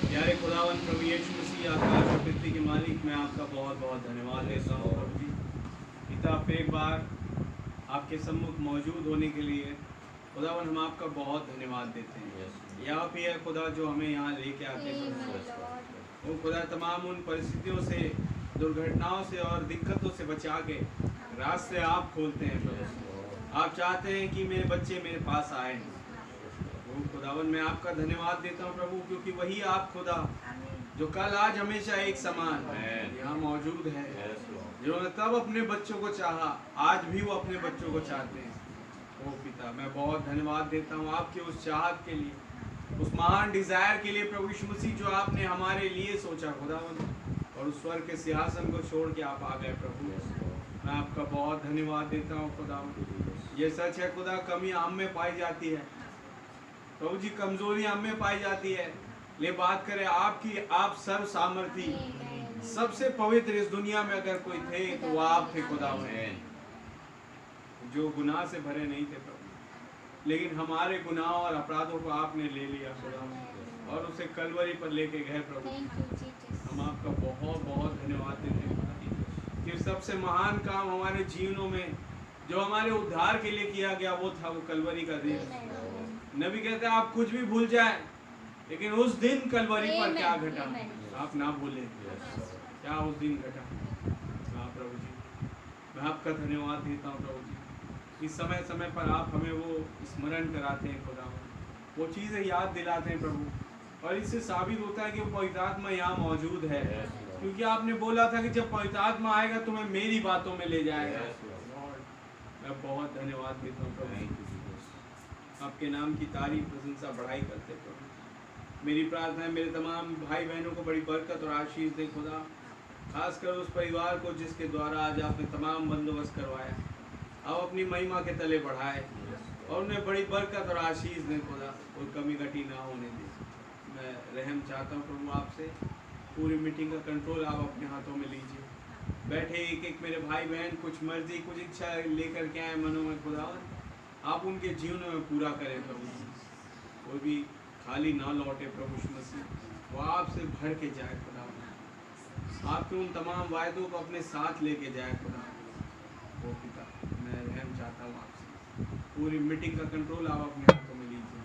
प्यारे खुदावन प्रभु यीशु मसीह आकाश और पृथ्वी के मालिक, मैं आपका बहुत बहुत धन्यवाद देता हूँ प्रभु जी। पिता, एक बार आपके सम्मुख मौजूद होने के लिए खुदावन हम आपका बहुत धन्यवाद देते हैं। यहाँ पे है खुदा जो हमें यहाँ लेके आते हैं। वो खुदा तमाम उन परिस्थितियों से, दुर्घटनाओं से और दिक्कतों से बचा के रास्ते आप खोलते हैं प्रभु। आप चाहते हैं कि मेरे बच्चे मेरे पास आए। खुदावन मैं आपका धन्यवाद देता हूँ प्रभु, क्योंकि वही आप खुदा जो कल आज हमेशा एक समान यहाँ मौजूद है। जिन्होंने तब अपने बच्चों को चाहा, आज भी वो अपने बच्चों को चाहते हैं। ओ पिता, मैं बहुत धन्यवाद देता हूँ आपके उस चाहत के लिए, उस महान डिजायर के लिए प्रभु यीशु मसीह, जो आपने हमारे लिए सोचा खुदावन, और उस स्वर्ग के सिंहासन को छोड़ के आप आ गए प्रभु। मैं आपका बहुत धन्यवाद देता हूँ खुदावन। ये सच है खुदा, कमी हम में पाई जाती है प्रभु जी, कमजोरी हम में पाई जाती है। ले बात करें आपकी, आप सर्व सामर्थी, सबसे पवित्र इस दुनिया में अगर कोई थे तो वो आप थे खुदावन, जो गुनाह से भरे नहीं थे प्रभु, लेकिन हमारे गुनाह और अपराधों को आपने ले लिया खुदावन और उसे कलवरी पर लेके गए प्रभु। हम आपका बहुत बहुत धन्यवाद देते हैं कि सबसे महान काम हमारे जीवनों में जो हमारे उद्धार के लिए किया गया वो था, वो कलवरी का दिन। नबी कहते हैं आप कुछ भी भूल जाए, लेकिन उस दिन कलवरी पर क्या घटा आप ना भूले। क्या उस दिन घटा? हाँ प्रभु जी, मैं आपका धन्यवाद देता हूँ प्रभु जी। इस समय समय पर आप हमें वो स्मरण कराते हैं खुदा, वो चीज़ें याद दिलाते हैं प्रभु, और इससे साबित होता है कि वो पवित्र आत्मा यहाँ मौजूद है, क्योंकि आपने बोला था कि जब पवित्र आत्मा आएगा तो मैं मेरी बातों में ले जाएगा। मैं बहुत धन्यवाद देता हूँ प्रभु, आपके नाम की तारीफ प्रशंसा बढ़ाई करते प्रभु। मेरी प्रार्थना है मेरे तमाम भाई बहनों को बड़ी बरकत और आशीष दे खुदा, खासकर उस परिवार को जिसके द्वारा आज आपने तमाम बंदोबस्त करवाया। आप अपनी महिमा के तले बढ़ाए और उन्हें बड़ी बरकत और आशीष दें खुदा, कोई कमी घटी ना होने दे। मैं रहम चाहता हूँ प्रभु आपसे, पूरी मीटिंग का कंट्रोल आप अपने हाथों में लीजिए। बैठे एक एक मेरे भाई बहन कुछ मर्जी कुछ इच्छा लेकर के आए मनों में खुदा, आप उनके जीवन में पूरा करें प्रभु। कोई भी खाली ना लौटे प्रभु यीशु मसीह, वो आपसे भर के जाए खुदा, आपके उन तमाम वायदों को अपने साथ लेके जाए खुदा। वो पिता, मैं रहम चाहता हूँ आपसे, पूरी मीटिंग का कंट्रोल आप अपने हाथों में लीजिए।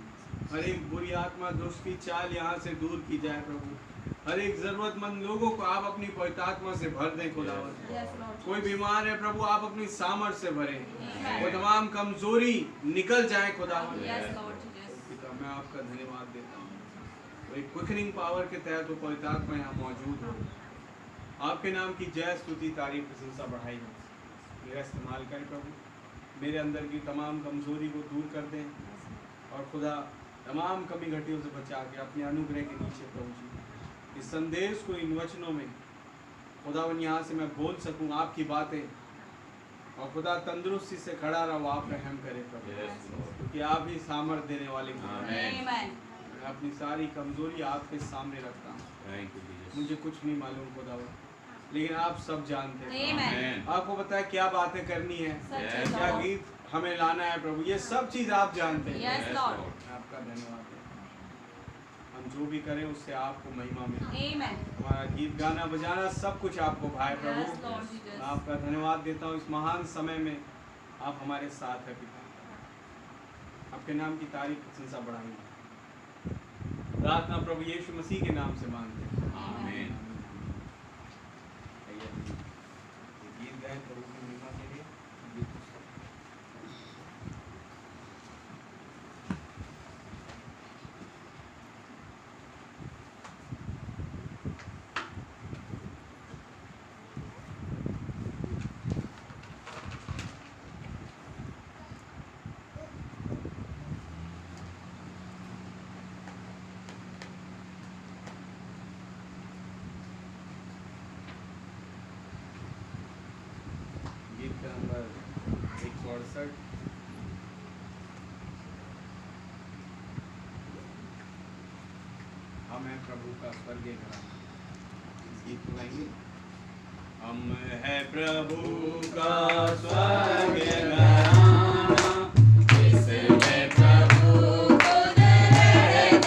हर एक बुरी आत्मा दुष्ट की चाल यहाँ से दूर की जाए प्रभु। हर एक जरूरतमंद लोगों को आप अपनी पवित्र आत्मा से भर दें खुदावंद। कोई बीमार है प्रभु, आप अपनी सामर्थ से भरें, वो तमाम कमजोरी निकल जाए खुदावंद। पिता, मैं आपका धन्यवाद देता हूँ, वो एक क्विकनिंग पावर के तहत वो पवित्र आत्मा यहाँ मौजूद हो। आपके नाम की जय स्तुति तारीफ प्रशंसा बढ़ाई हो। मेरा इस्तेमाल करें प्रभु, मेरे अंदर की तमाम कमजोरी को दूर कर दें, और खुदा तमाम कमी घटियों से बचा के अपने अनुग्रह के नीचे प्रभु जी इस संदेश को इन वचनों में खुदावन यहाँ से मैं बोल सकूँ आपकी बातें, और खुदा तंदुरुस्ती से खड़ा रहो। आप रहम करें प्रभु, क्योंकि आप ही सामर्थ देने वाले हैं। मैं अपनी सारी कमजोरी आपके सामने रखता हूँ। मुझे कुछ नहीं मालूम खुदावन, लेकिन आप सब जानते हैं। आपको पता है क्या बातें करनी है, क्या गीत हमें लाना है प्रभु, ये सब चीज आप जानते हैं। आपका धन्यवाद है, हम जो भी करें उससे आपको महिमा मिले। हमारा गीत गाना बजाना सब कुछ आपको भाई प्रभु। आपका धन्यवाद देता हूँ, इस महान समय में आप हमारे साथ है पिता। आपके नाम की तारीफ प्रशंसा बढ़ाएंगे। प्रार्थना प्रभु यीशु मसीह के नाम से मांगते हैं, आमीन। गीत गाएं प्रभु की महिमा के लिए। नंबर 168। हम हैं प्रभु का स्वर्गीय घराना। इस गीत को गाएंगे। हम है प्रभु का स्वर्गीय घराना, जिसमें प्रभु खुद रहते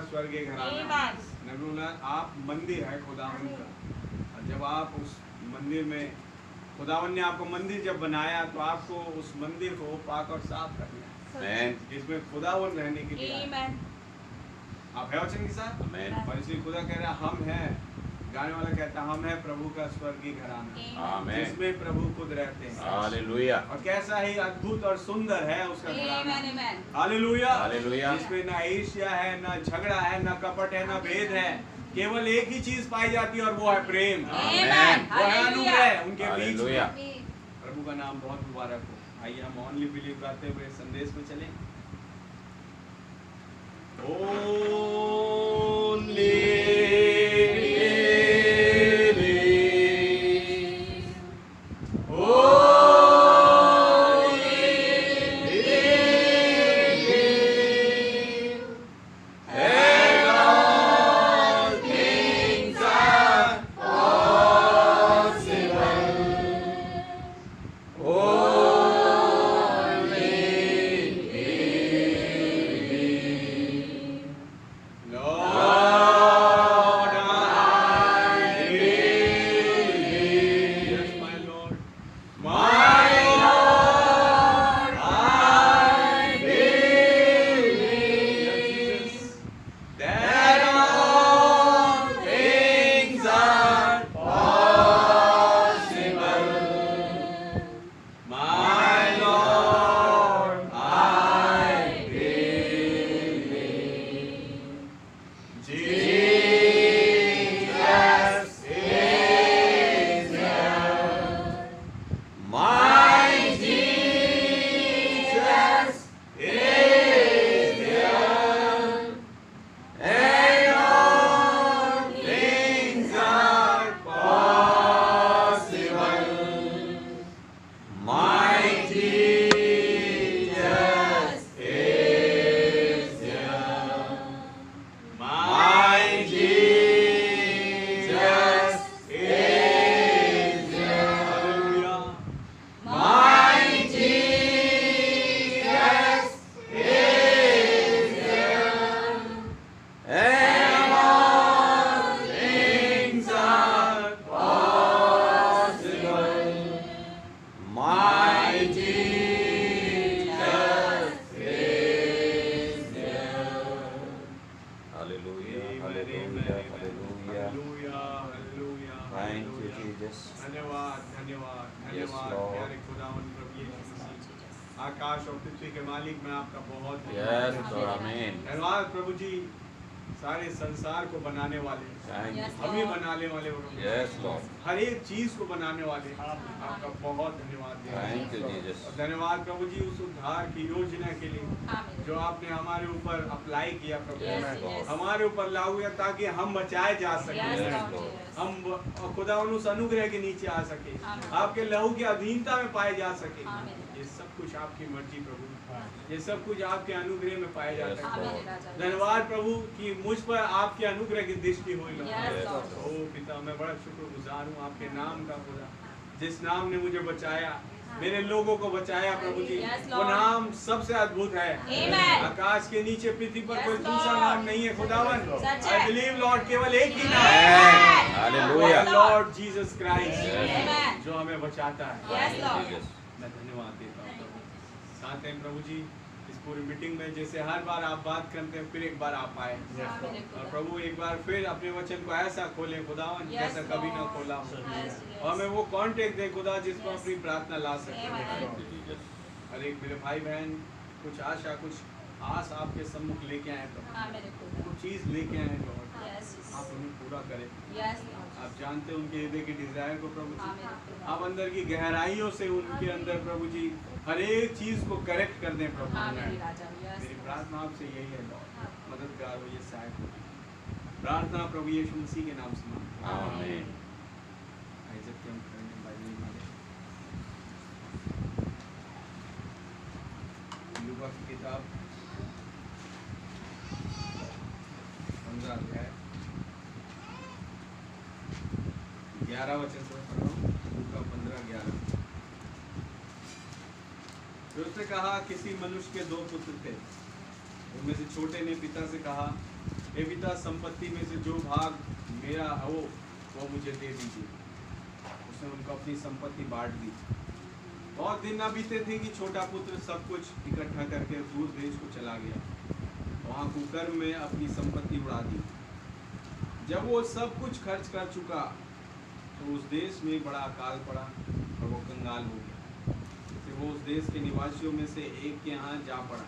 स्वर्गीय घराना। नबीउल्लाह, आप मंदिर है खुदावन का, और जब आप उस मंदिर में, खुदावन ने आपको मंदिर जब बनाया तो आपको उस मंदिर को पाक और साफ करना है, जिसमें खुदावन रहने के लिए आप है वचन के साथ। और इसलिए खुदा कह रहा है हम हैं, गाने वाला कहता है हम है प्रभु का स्वर्गीय घराना, जिसमें प्रभु खुद रहते हैं। हालेलुया। और कैसा ही अद्भुत और सुंदर है उसका घराना। हालेलुया। हालेलुया। जिसमें ना ईर्ष्या है, ना झगड़ा है, ना कपट है, ना भेद है, केवल एक ही चीज पाई जाती है और वो है प्रेम, वो है अनुग्रह उनके बीच में। प्रभु का नाम बहुत मुबारक हो। आइए हम ओनली बिलीव करते हुए संदेश में चलें। आकाश और पृथ्वी के मालिक मैं आपका बहुत धन्यवाद प्रभु जी, सारे संसार को बनाने वाले, हमें बनाने वाले, हर एक चीज को बनाने वाले, आपका बहुत धन्यवाद। धन्यवाद प्रभु जी उस उद्धार की योजना के लिए जो आपने हमारे ऊपर अप्लाई किया प्रभु, हमारे ऊपर लागू किया ताकि हम बचाए जा सके, हम खुदा उस अनुग्रह के नीचे आ सके, आपके लहू की अधीनता में पाए जा सके। ये सब कुछ आपकी मर्जी प्रभु, ये सब कुछ आपके अनुग्रह में पाया जाता है। धन्यवाद प्रभु कि मुझ पर आपके अनुग्रह की दृष्टि हुई। ओ पिता, मैं बड़ा शुक्रगुजार हूँ आपके नाम का खुदा, जिस नाम ने मुझे बचाया, मेरे लोगों को बचाया प्रभु जी, वो नाम सबसे अद्भुत है। आकाश के नीचे पृथ्वी पर कोई दूसरा नाम नहीं है खुदावन। आई बिलीव लॉर्ड, केवल एक ही नाम है, लॉर्ड जीसस क्राइस्ट, जो हमें बचाता है। मैं धन्यवाद देता हूँ प्रभु। साथ हैं प्रभु जी इस पूरी मीटिंग में, जैसे हर बार आप बात करते हैं फिर एक बार आप आए, और प्रभु एक बार फिर अपने वचन को ऐसा खोलें खुदावन जैसा कभी ना खोला हो, और हमें वो कांटेक्ट दे खुदा जिस पर अपनी प्रार्थना ला सके। और एक मेरे भाई बहन कुछ आशा, कुछ आस आपके सम्मुख लेके आए प्रभु, कुछ चीज लेके आए लॉर्ड, आप उन्हें पूरा करें। आप जानते हैं उनके हृदय की डिजायर को प्रभु जी, आप अंदर की गहराइयों से उनके अंदर प्रभु जी हर एक चीज को करेक्ट कर दें प्रभु। मेरी प्रार्थना आपसे यही है लॉर्ड, मददगार हो, ये सहायक हो। प्रार्थना प्रभु यीशु मसीह के नाम से मांगते हैं, आमीन। लूका की किताब 15 अध्याय 11 वचन से पढ़ रहा हूँ। लूका 15:11। फिर उसने कहा, किसी मनुष्य के 2 पुत्र थे, उनमें से छोटे ने पिता से कहा, हे पिता, संपत्ति में से जो भाग मेरा हो वो मुझे दे दीजिए। उसने उनको अपनी संपत्ति बांट दी। बहुत दिन ना बीते थे कि छोटा पुत्र सब कुछ इकट्ठा करके दूर देश को चला गया। वहाँ कुकर्म में अपनी संपत्ति उड़ा दी। जब वो सब कुछ खर्च कर चुका तो उस देश में बड़ा अकाल पड़ा और वो कंगाल हो गया। फिर वो उस देश के निवासियों में से एक के यहाँ जा पड़ा।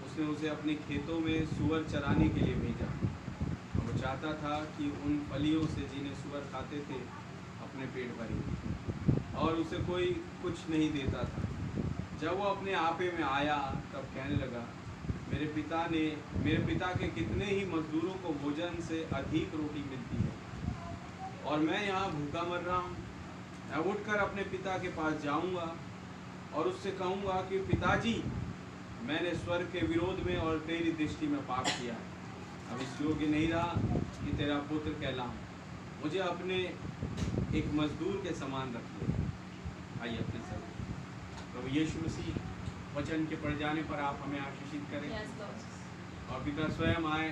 उसने उसे अपने खेतों में सूअर चराने के लिए भेजा। वो चाहता था कि उन फलियों से जिन्हें सूअर खाते थे अपने पेट भरे, और उसे कोई कुछ नहीं देता था। जब वो अपने आपे में आया तब कहने लगा, मेरे पिता के कितने ही मजदूरों को भोजन से अधिक रोटी मिलती है और मैं यहाँ भूखा मर रहा हूँ। मैं उठकर अपने पिता के पास जाऊँगा और उससे कहूँगा कि पिताजी, मैंने स्वर्ग के विरोध में और तेरी दृष्टि में पाप किया है। अब इस योग्य नहीं रहा कि तेरा पुत्र कहलाऊं। मुझे अपने एक मजदूर के समान रख ले। आइए अपने सब प्रभु यीशु मसीह वचन के पढ़ जाने पर आप हमें आशीषित करें और पिता स्वयं आए,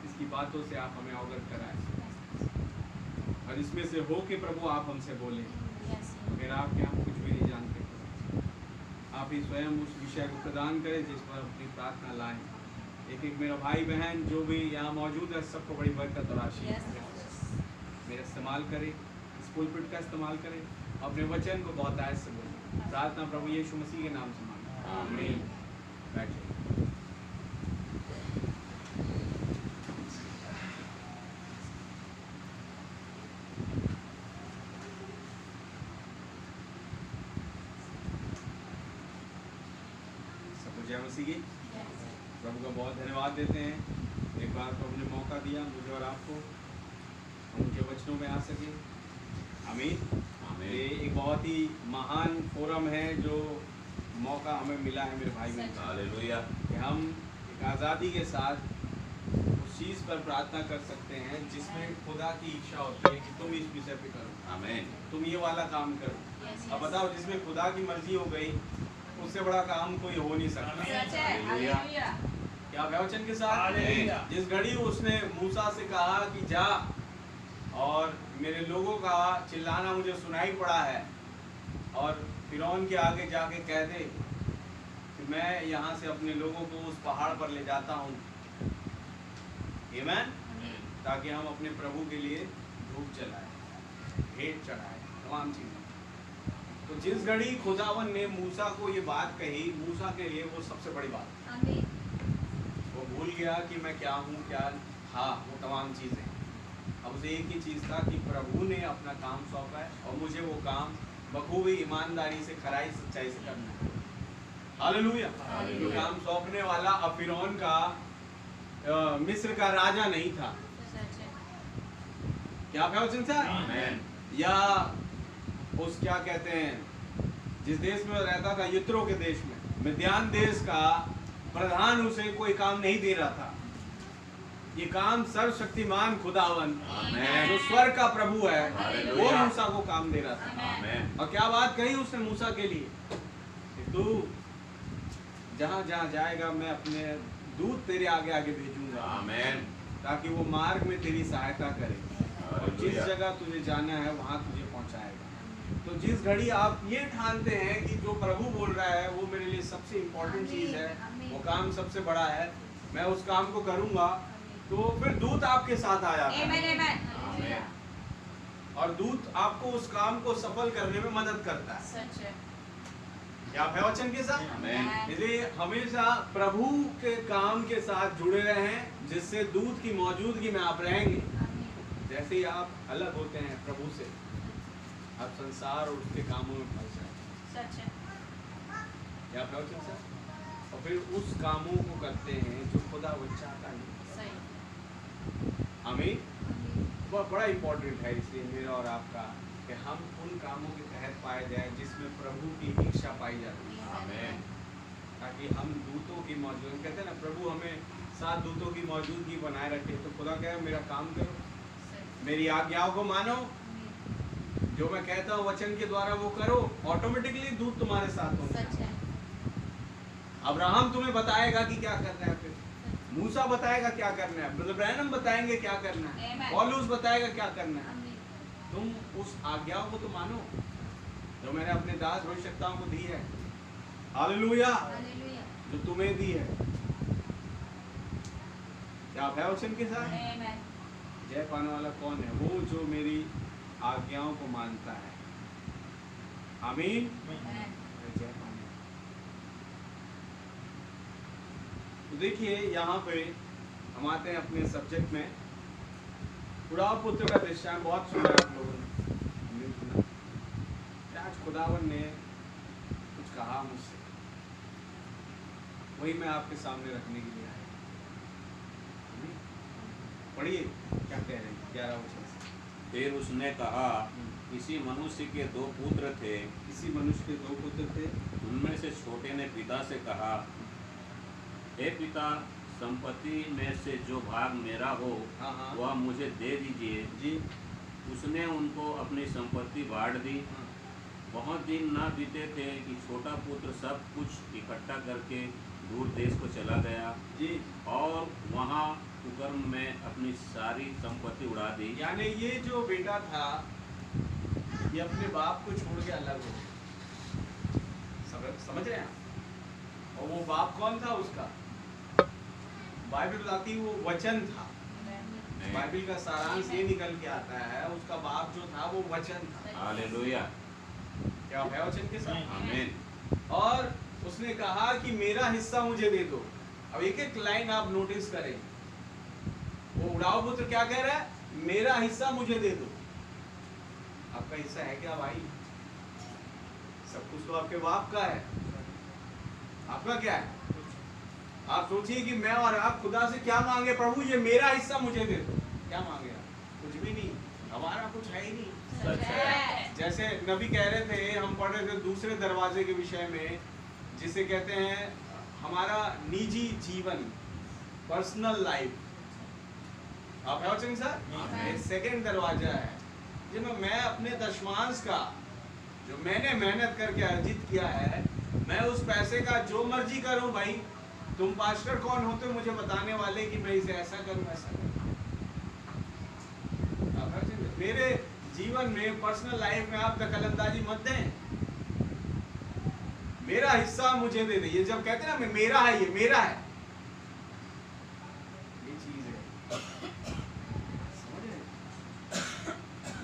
इसकी बातों से आप हमें अवगत कराएं और इसमें से हो के प्रभु आप हमसे बोलें। अगर आपके हम कुछ भी नहीं जानते, आप ही स्वयं उस विषय को प्रदान करें जिस पर अपनी प्रार्थना लाएं। एक एक मेरा भाई बहन जो भी यहाँ मौजूद है, सबको बड़ी बरकत और आशीष मेरा इस्तेमाल करें, इस पुलपिट का इस्तेमाल करें, अपने वचन को बहुत आयत से बोलें। प्रार्थना प्रभु यीशु मसीह के नाम से मांगें, आमीन। बैठे। सबको जय मसीह की। प्रभु का बहुत धन्यवाद देते हैं। एक बार प्रभु ने मौका दिया मुझे और आपको उनके वचनों में आ सके। आमीन। ये एक बहुत ही महान फोरम है जो मौका हमें मिला है मेरे भाई बहन, हालेलुया, कि हम एक आज़ादी के साथ उस चीज़ पर प्रार्थना कर सकते हैं जिसमें खुदा की इच्छा होती है कि तुम इस विषय पे करो, आमीन, तुम ये वाला काम करो। अब बताओ, जिसमें खुदा की मर्जी हो गई उससे बड़ा काम कोई हो नहीं सकता। क्या वचन के साथ जिस घड़ी उसने मूसा से कहा कि जा और मेरे लोगों का चिल्लाना मुझे सुनाई पड़ा है और फिरौन के आगे जाके कह दे कि मैं यहाँ से अपने लोगों को उस पहाड़ पर ले जाता हूँ, आमीन, ताकि हम अपने प्रभु के लिए धूप जलाएं, भेंट चढ़ाएं, तमाम चीज़ें। तो जिस घड़ी खुदावन ने मूसा को ये बात कही, मूसा के लिए वो सबसे बड़ी बात, वो भूल गया कि मैं क्या हूँ, क्या था, वो तमाम चीज़ें। अब उसे एक ही चीज़ था कि प्रभु ने अपना काम सौंपा है और मुझे वो काम बखूबी ईमानदारी से, खराई, सच्चाई से करना है। हालेलुया। जो काम सौंपने वाला फिरौन का मिस्र का राजा नहीं था। क्या वचन था? या उस क्या कहते हैं जिस देश में रहता था, यित्रो के देश में, मिद्यान देश का प्रधान उसे कोई काम नहीं दे रहा था। ये काम सर्वशक्तिमान खुदावन जो स्वर्ग का प्रभु है वो मूसा को काम दे रहा था। और क्या बात कही उसने मूसा के लिए कि तू जहाँ जहाँ जाएगा मैं अपने दूत तेरे आगे आगे भेजूंगा, आमीन, ताकि वो मार्ग में तेरी सहायता करे और जिस जगह तुझे जाना है वहाँ तुझे पहुँचाएगा। तो जिस घड़ी आप ये ठानते हैं कि जो प्रभु बोल रहा है वो मेरे लिए सबसे इम्पोर्टेंट चीज़ है, वो काम सबसे बड़ा है, मैं उस काम को करूँगा, तो फिर दूत आपके साथ आ जाता है और दूत आपको उस काम को सफल करने में मदद करता है। क्या वचन के साथ? इसलिए हमेशा प्रभु के काम के साथ जुड़े रहें, जिससे दूत की मौजूदगी में आप रहेंगे। जैसे ही आप अलग होते हैं प्रभु से, आप संसार और उसके कामों में फंस जाते हैं। क्या वचन सर? और फिर उस कामों को करते हैं जो खुदा वो चाहता है। आमीन। बहुत बड़ा इम्पोर्टेंट है इसलिए मेरा और आपका कि हम उन कामों के तहत पाए जाए जिसमें प्रभु की इच्छा पाई जाती है, आमीन, ताकि हम दूतों की मौजूदगी, कहते हैं ना, प्रभु हमें 7 दूतों की मौजूदगी बनाए रखे। तो खुदा कहे मेरा काम करो, मेरी आज्ञाओं को मानो, जो मैं कहता हूँ वचन के द्वारा वो करो, ऑटोमेटिकली दूत तुम्हारे साथ होंगे। अब्राहम तुम्हें बताएगा कि क्या करना है, फिर मूसा बताएगा क्या करना है, ब्रदर ब्रैनम बताएंगे क्या करना है, पौलुस बताएगा क्या करना है। तुम उस आज्ञाओं को तो मानो जो मैंने अपने दास भविष्यवक्ताओं को दी है। हालेलुया, जो तुम्हें दी है। क्या आप है वचन के साथ? जय पाने वाला कौन है? वो जो मेरी आज्ञाओं को मानता है। आमीन। जय पाने। तो देखिए यहाँ पे हम आते हैं अपने सब्जेक्ट में। खुदावन पुत्र का दृष्टांत बहुत सुना आप लोगों ने सुना। आज खुदावन ने कुछ कहा मुझसे, वही मैं आपके सामने रखने के लिए आया। पढ़िए क्या कह रहे हैं 11 वचन से। फिर उसने कहा, किसी मनुष्य के 2 पुत्र थे। किसी मनुष्य के 2 पुत्र थे। उनमें से छोटे ने पिता से कहा, हे पिता, संपत्ति में से जो भाग मेरा हो वह मुझे दे दीजिए जी। उसने उनको अपनी संपत्ति बांट दी। बहुत दिन न बीते थे कि छोटा पुत्र सब कुछ इकट्ठा करके दूर देश को चला गया जी, और वहाँ कुकर्म में अपनी सारी संपत्ति उड़ा दी। यानी ये जो बेटा था ये अपने बाप को छोड़ के अलग हो गया। समझ रहे हैं? और वो बाप कौन था उसका? बाइबल बताती है वो वचन था। बाइबल का सारांश ये निकल के आता है, उसका बाप जो था वो वचन था। हालेलुया। क्या है वचन के साथ? आमीन। और उसने कहा कि मेरा हिस्सा मुझे दे दो। अब एक एक लाइन आप नोटिस करें, वो उड़ाऊ पुत्र क्या कह रहा है? मेरा हिस्सा मुझे दे दो। आपका हिस्सा है क्या भाई? सब कुछ तो आपके बाप का है, आपका क्या है? आप सोचिए कि मैं और आप खुदा से क्या मांगे, प्रभु ये मेरा हिस्सा मुझे दे दो। क्या मांगे आप? कुछ भी नहीं, हमारा कुछ है ही नहीं। सच है। जैसे नबी कह रहे थे, हम पढ़ रहे थे दूसरे दरवाजे के विषय में, जिसे कहते हैं हमारा निजी जीवन, पर्सनल लाइफ। आप है वचन सर? सेकेंड दरवाजा है जिसमें मैं अपने दशमांश का जो मैंने मेहनत करके अर्जित किया है, मैं उस पैसे का जो मर्जी करूं। भाई तुम पास्टर कौन होते मुझे बताने वाले कि मैं इसे ऐसा करूं ऐसा करूं? मेरे जीवन में पर्सनल लाइफ में आप दखलंदाजी मत दें। मेरा हिस्सा मुझे दे दे। ये जब कहते हैं ना मेरा है, ये मेरा है, ये चीज है। समझ रहे?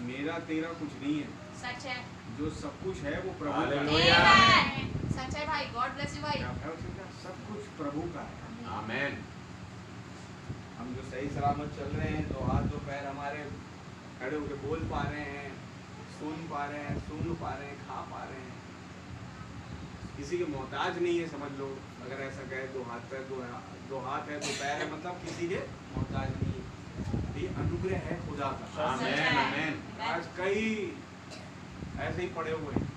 मेरा तेरा कुछ नहीं है, सच है। जो सब कुछ है वो प्रभु का हालेलुया। है। सच है भाई, गॉड ब्लेस यू भाई। सब कुछ प्रभु का है। आमीन। हम जो सही सलामत चल रहे हैं, तो हाथ दो पैर हमारे खड़े होकर बोल पा रहे हैं, सुन पा रहे हैं, सूंघ पा रहे हैं, खा पा रहे हैं, किसी के मोहताज नहीं है। समझ लो, अगर ऐसा कहे 2 हाथ पैर, 2 हाथ है 2 पैर है, मतलब किसी के मोहताज नहीं है। ये अनुग्रह है खुदा का। आमीन। आमीन। आज कई ऐसे ही पड़े हुए हैं।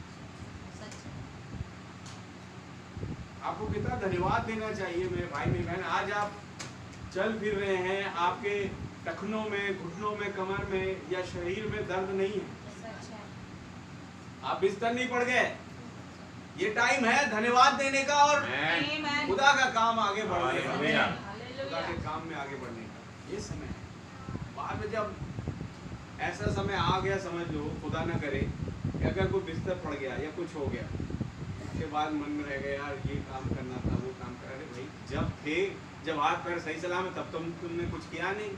आपको कितना धन्यवाद देना चाहिए मेरे भाई मेरी बहन। आज आप चल फिर रहे हैं, आपके टखनों में, घुटनों में, कमर में या शरीर में दर्द नहीं है। आप बिस्तर नहीं पड़ गए। ये टाइम है धन्यवाद देने का और खुदा का काम आगे बढ़ने का, खुदा के काम में आगे बढ़ने का ये समय है। बाद में जब ऐसा समय आ गया, समझ लो खुदा ना करे कि अगर कोई बिस्तर पड़ गया या कुछ हो गया, उसके बाद मन में रह गया यार ये काम करना था, वो काम करा। अरे भाई जब थे, जब हाथ पैर सही सलाम है, तब तुमने कुछ किया नहीं।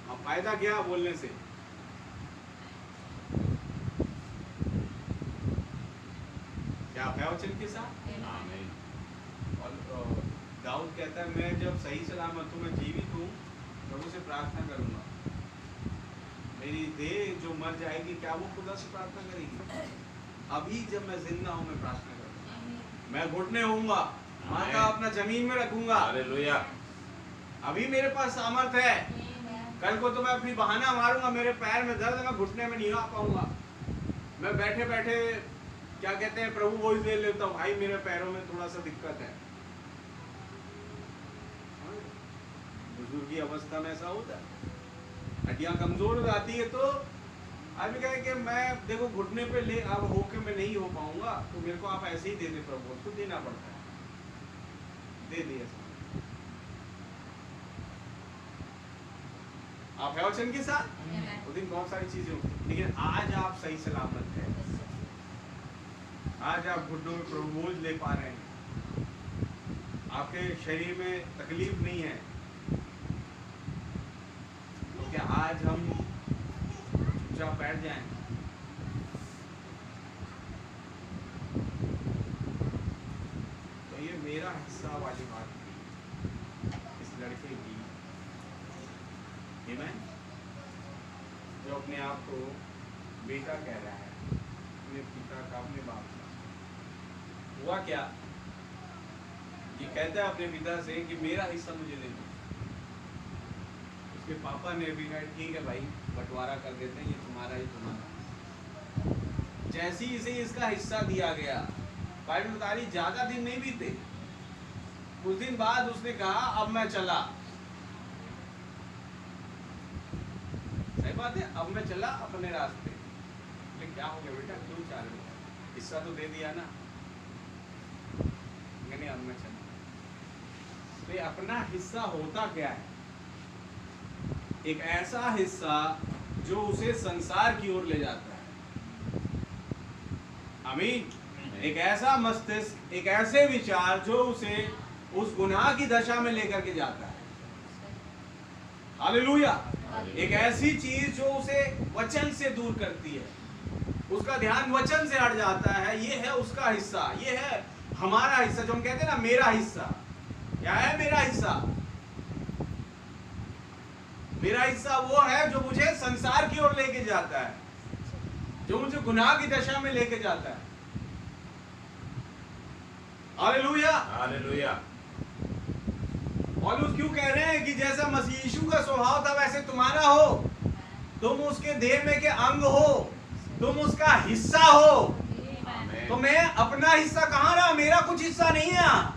अब फायदा क्या बोलने से? क्या है वचन के साथ? आमीन। और दाऊद कहता है मैं जब सही सलामत हूँ, मैं जीवित हूँ, प्रभु से प्रार्थना करूंगा। मेरी देह जो मर जाएगी, क्या वो खुदा से प्रार्थना करेगी? अभी जब मैं जिंदा हूँ मैं प्रार्थना करूंगा। मैं घुटने होऊंगा, माथा अपना जमीन में रखूंगा। हालेलुया। अभी मेरे पास सामर्थ है। कल को तो मैं अपनी बहाना मारूंगा, मेरे पैर में दर्द है, मैं घुटने में नहीं आ पाऊंगा। मैं बैठे बैठे क्या कहते हैं प्रभु वॉइस दे लेता हूँ, भाई मेरे पैरों में थोड़ा सा दिक्कत है। बुजुर्गी अवस्था में ऐसा होता है, हड्डियां कमजोर हो जाती है। तो आदमी कहे कि मैं देखो घुटने पे ले अब होके मैं नहीं हो पाऊंगा, तो मेरे को आप ऐसे ही दे दे प्रभु। उसको देना पड़ता है, दे दिया। आप है वचन के साथ? उस दिन बहुत सारी चीजें होंगी, लेकिन आज आप सही सलामत हैं। आज आप घुटनों में प्रभु बोझ ले पा रहे हैं, आपके शरीर में तकलीफ नहीं है। तो क्या आज हम चुपचाप बैठ जाएं? तो ये मेरा हिस्सा वाली बात थी इस लड़के की, आमीन, जो अपने आप को बेटा कह रहा है, अपने पिता का, अपने बाप का। हुआ क्या? ये कहता है अपने पिता से कि मेरा हिस्सा मुझे दे दो। उसके पापा ने भी कहा ठीक है भाई, बंटवारा कर देते हैं, ये तुम्हारा ही तुम्हारा। जैसे ही इसे इसका हिस्सा दिया गया, बाइबल बता रही ज्यादा दिन नहीं बीते, कुछ दिन बाद उसने कहा अब मैं चला। सही बात है, अब मैं चला अपने रास्ते। लेकिन क्या हो गया बेटा, क्यों चाह रहे हो? हिस्सा तो दे दिया ना। नहीं, अब मैं चला। तो ये अपना हिस्सा होता क्या है? एक ऐसा हिस्सा जो उसे संसार की ओर ले जाता है। आमीन। एक ऐसा मस्तिष्क, एक ऐसे विचार जो उसे उस गुनाह की दशा में लेकर के जाता है। हालेलुया। एक ऐसी चीज जो उसे वचन से दूर करती है, उसका ध्यान वचन से हट जाता है। ये है उसका हिस्सा, ये है हमारा हिस्सा, जो हम कहते हैं ना मेरा हिस्सा। क्या है मेरा हिस्सा? मेरा हिस्सा वो है जो मुझे संसार की ओर लेके जाता है, जो मुझे गुनाह की दशा में लेके जाता है। Hallelujah, hallelujah. पौलुस क्यों कह रहे हैं कि जैसा मसीह यीशु का स्वभाव था वैसे तुम्हारा हो, तुम उसके देह में के अंग हो, तुम उसका हिस्सा हो। तो मैं अपना हिस्सा कहाँ रहा? मेरा कुछ हिस्सा नहीं है।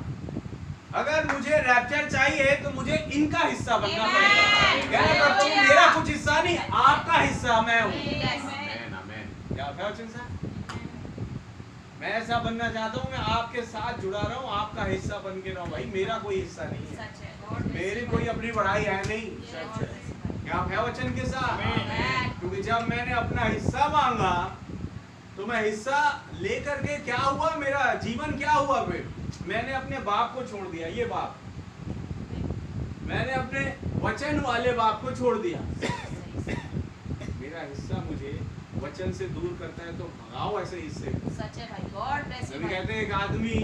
अगर मुझे रैप्चर चाहिए तो मुझे इनका हिस्सा बनना पड़ेगा। मेरा कुछ हिस्सा नहीं, आपका हिस्सा मैं हूँ। क्या वचन साहब? मैं ऐसा बनना चाहता हूँ, मैं आपके साथ जुड़ा रहा हूँ, आपका हिस्सा बन के रहूं। भाई मेरा कोई हिस्सा नहीं है, मेरी कोई अपनी बड़ाई है नहीं। क्या आप है वचन के साथ? क्योंकि जब मैंने अपना हिस्सा मांगा तो मैं हिस्सा लेकर के क्या हुआ, मेरा जीवन क्या हुआ? फिर मैंने अपने बाप को छोड़ दिया। ये बाप, मैंने अपने वचन वाले बाप को छोड़ दिया। मेरा हिस्सा मुझे वचन से दूर करता है, तो भगाओ ऐसे हिस्से। सच है भाई, गॉड ब्लेस यू। कहते हैं एक आदमी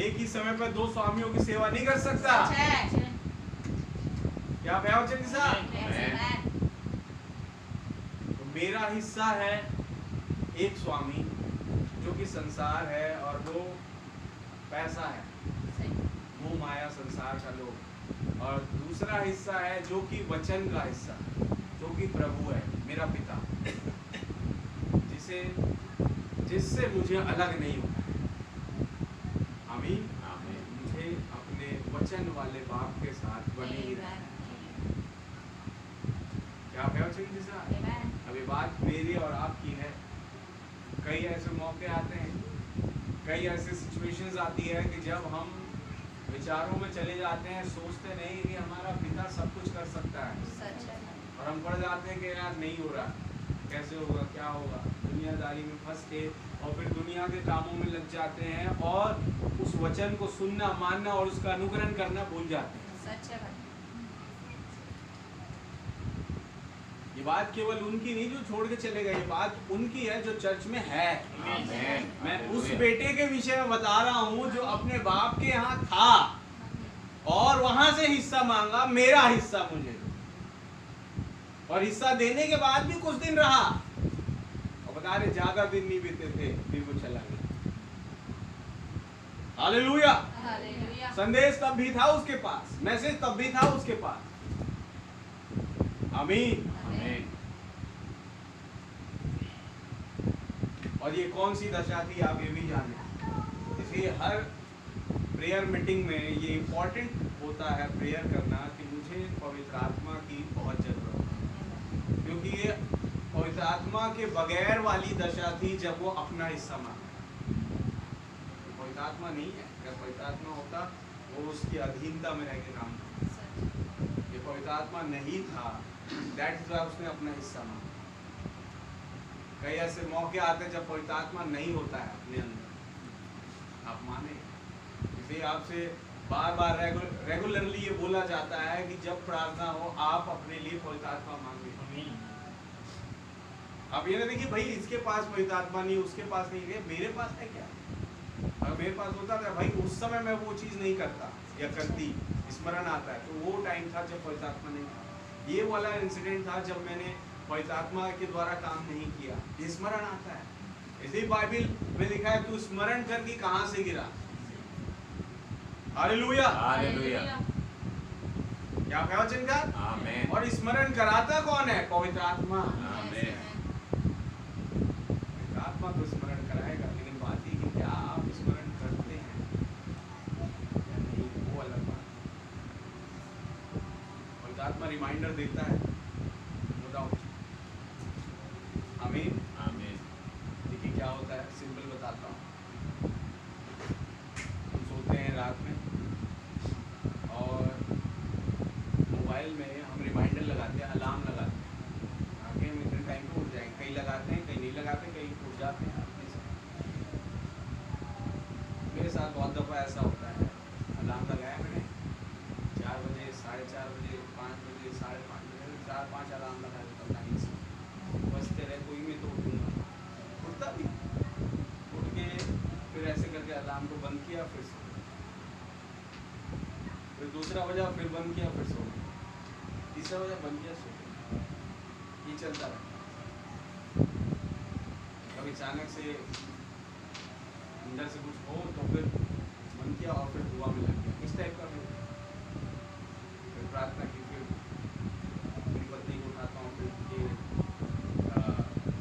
एक ही समय पर दो स्वामियों की सेवा नहीं कर सकता। क्या है वचन के साथ? तो मेरा हिस्सा है एक स्वामी जो कि संसार है, और वो पैसा है, वो माया संसार का लोग। और दूसरा हिस्सा है जो कि वचन का हिस्सा, जो कि प्रभु है, मेरा पिता, जिससे मुझे अलग नहीं होना है। आमीन। मुझे अपने वचन वाले बाप के साथ बने ही रहना है। क्या है वचन के साथ? अभी बात मेरी और आपकी है। कई ऐसे मौके आते हैं, कई ऐसे सिचुएशंस आती है कि जब हम विचारों में चले जाते हैं, सोचते नहीं कि हमारा पिता सब कुछ कर सकता है, और हम पड़ जाते हैं कि यार नहीं हो रहा, कैसे होगा, क्या होगा, दुनियादारी में फंस के, और फिर दुनिया के कामों में लग जाते हैं और उस वचन को सुनना, मानना और उसका अनुकरण करना भूल जाते हैं। सच है भाई। ये बात केवल उनकी नहीं जो छोड़ के चले गए, ये बात उनकी है जो चर्च में है। मैं उस बेटे के विषय में बता रहा हूँ जो अपने बाप के यहाँ था और वहां से हिस्सा मांगा, मेरा हिस्सा मुझे दो। और हिस्सा देने के बाद भी कुछ दिन रहा, और बता रहे ज्यादा दिन नहीं बीते थे, फिर वो चला गया। हालेलुया। संदेश तब भी था उसके पास, मैसेज तब भी था उसके पास। आमीन। और ये कौन सी दशा थी आप ये भी जाने। इसलिए हर प्रेयर मीटिंग में ये इम्पोर्टेंट होता है प्रेयर करना कि मुझे पवित्र आत्मा की बहुत जरूरत है, क्योंकि ये पवित्र आत्मा के बगैर वाली दशा थी जब वो अपना हिस्सा मांगा। पवित्र आत्मा नहीं है, अगर पवित्र आत्मा होता वो उसकी अधीनता में रह के काम करता। ये पवित्र आत्मा नहीं था, दैट इज व्हाई उसने अपना हिस्सा मांगा। कई ऐसे मौके आते हैं जब पवित्र आत्मा नहीं होता है अपने अंदर, आप माने। इसलिए आपसे बार बार रेगुलरली ये बोला जाता है कि जब प्रार्थना हो आप अपने लिए पवित्र आत्मा मांगे। आप ये ना देखिए भाई इसके पास पवित्र आत्मा नहीं, उसके पास नहीं है, मेरे पास है क्या? अगर मेरे पास होता था भाई उस समय मैं वो चीज़ नहीं करता या करती, स्मरण आता है। तो वो टाइम था जब पवित्र आत्मा नहीं था। ये वाला इंसिडेंट था जब मैंने पवित्र आत्मा के द्वारा काम नहीं किया, स्मरण आता है। इसी बाइबल में लिखा है तू स्मरण कर कि कहां से गिरा। हालेलुया, हालेलुया, क्या कहा वचन का? आमीन। और स्मरण कराता कौन है? पवित्र आत्मा। आमीन। पवित्र आत्मा तो स्मरण कराएगा, लेकिन बात ये कि क्या आप स्मरण करते हैं या नहीं, वो अलग बात है। पवित्र आत्मा रिमाइंडर देता है, नो डाउट। आमीन, आमीन। देखिए क्या होता है, सिंपल बताता हूँ। हम सोते हैं रात में और मोबाइल में हम रिमाइंडर लगाते हैं, अलार्म लगाते हैं आगे हम इतने टाइम पे उठ जाएंगे। कई लगाते हैं, कई नहीं लगाते, कई उठ जाते हैं अपने से। मेरे साथ बहुत दफ़ा ऐसा होता है, अलार्म लगाया मैंने 4 बजे, 4:30 बजे, 5 बजे, 5:30 बजे, 4-5 अलार्म लगा देता हूँ टाइम से। बजते रहे कोई में तो उठूँगा, उठता भी, उठ के फिर ऐसे करके अलार्म को बंद किया, फिर सो गया। फिर दूसरा बजा, फिर बंद किया, फिर सो गया। तीसरा बजा, बंद किया, सो गया। ये चलता रहता है। कभी अचानक से अंदर से कुछ हो तो फिर बंद किया और फिर दुआ में लग गया, इस टाइप का। फिर प्रार्थना की, फिर मेरी पत्नी को उठाता हूँ, फिर ये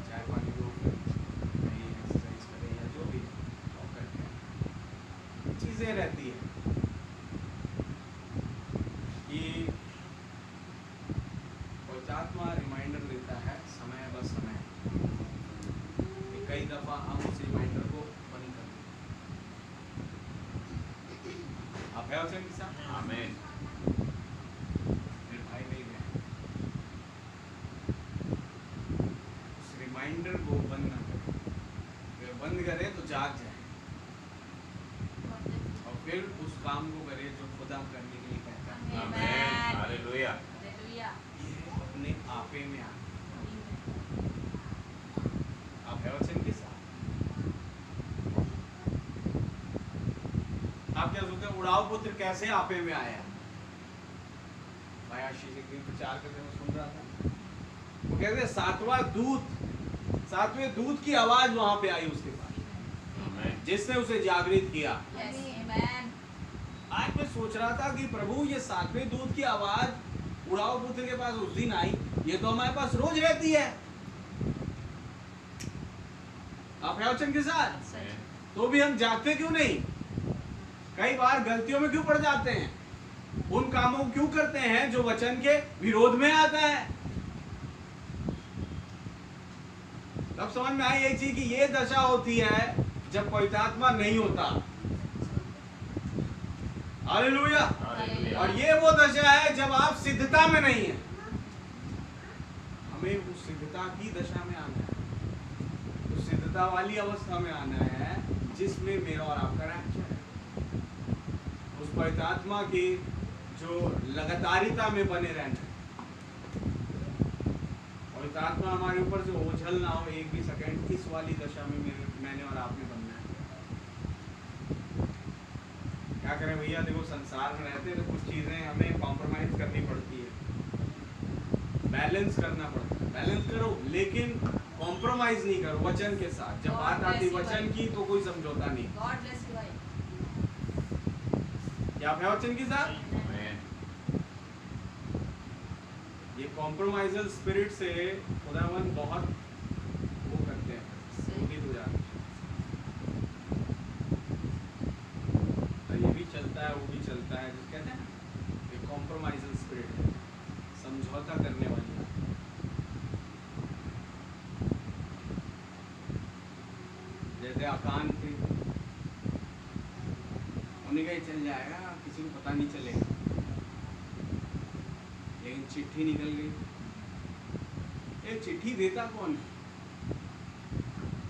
चाय पानी दो, फिर कहीं एक्सरसाइज करें या जो भी और करते हैं। चीज़ें रहती है कि पवित्र आत्मा रिमाइंडर देता है समय ब समय। कई दफ़ा हम उस रिमाइंडर को बंद कर देते हैं। आप है वचन के साथ? आमीन। मेरे भाई नहीं गए, उस रिमाइंडर को बंद ना करें। अगर बंद करें तो जाग जाए और फिर उस काम को करें जो खुदा करने के लिए कहता है। आमीन। हालेलुया। हालेलुया। ये अपने आपे में आता है। आप है वचन के साथ? आप क्या सोचते हैं उड़ाव पुत्र कैसे आपे में आया? भाई आशीष एक दिन प्रचार करते हुए सुन रहा था, वो कहते हैं सातवें दूत की आवाज वहां पे आई उसके पास, आमीन। जिसने उसे जागृत किया। Yes, amen. आज मैं सोच रहा था कि प्रभु ये 7वें दूत की आवाज उड़ाव पुत्र के पास उस दिन आई, ये तो हमारे पास रोज रहती है। आप है वचन के साथ? आमीन। तो भी हम जागते क्यों नहीं? कई बार गलतियों में क्यों पड़ जाते हैं? उन कामों को क्यों करते हैं जो वचन के विरोध में आता है? तब समझ में आई एक चीज कि ये दशा होती है जब पवित्र आत्मा नहीं होता। हालेलुया। हालेलुया। और ये वो दशा है जब आप सिद्धता में नहीं है। हमें उस सिद्धता की दशा में आना है, उस सिद्धता वाली अवस्था में आना है जिसमें मेरा और आपका रैप्चर है। उस पवित्र आत्मा की जो लगातारिता में बने रहना है। पवित्र आत्मा हमारे ऊपर से ओझल ना हो एक भी सेकंड, इस वाली दशा में मैंने और आपने बनना है। क्या करें भैया, देखो संसार में रहते हैं तो कुछ चीज़ें हमें कॉम्प्रोमाइज करनी पड़ती है, बैलेंस करना पड़ता है। बैलेंस करो लेकिन कॉम्प्रोमाइज नहीं करो वचन के साथ। जब बात आती वचन की तो कोई समझौता नहीं। God bless you, भाई। क्या आप है वचन के साथ? आमीन। ये कॉम्प्रोमाइजल स्पिरिट से खुदावन बहुत वो करते हैं, मोहित हो जाते हैं। तो ये भी चलता है, वो भी चलता है, जिस कहते हैं ना ये कॉम्प्रोमाइजल स्पिरिट है, समझौता करने वाली। जैसे आकान थे, उन्हें कहीं चल जाएगा, किसी को पता नहीं चलेगा। लेकिन चिट्ठी निकल गई। ये चिट्ठी देता कौन है?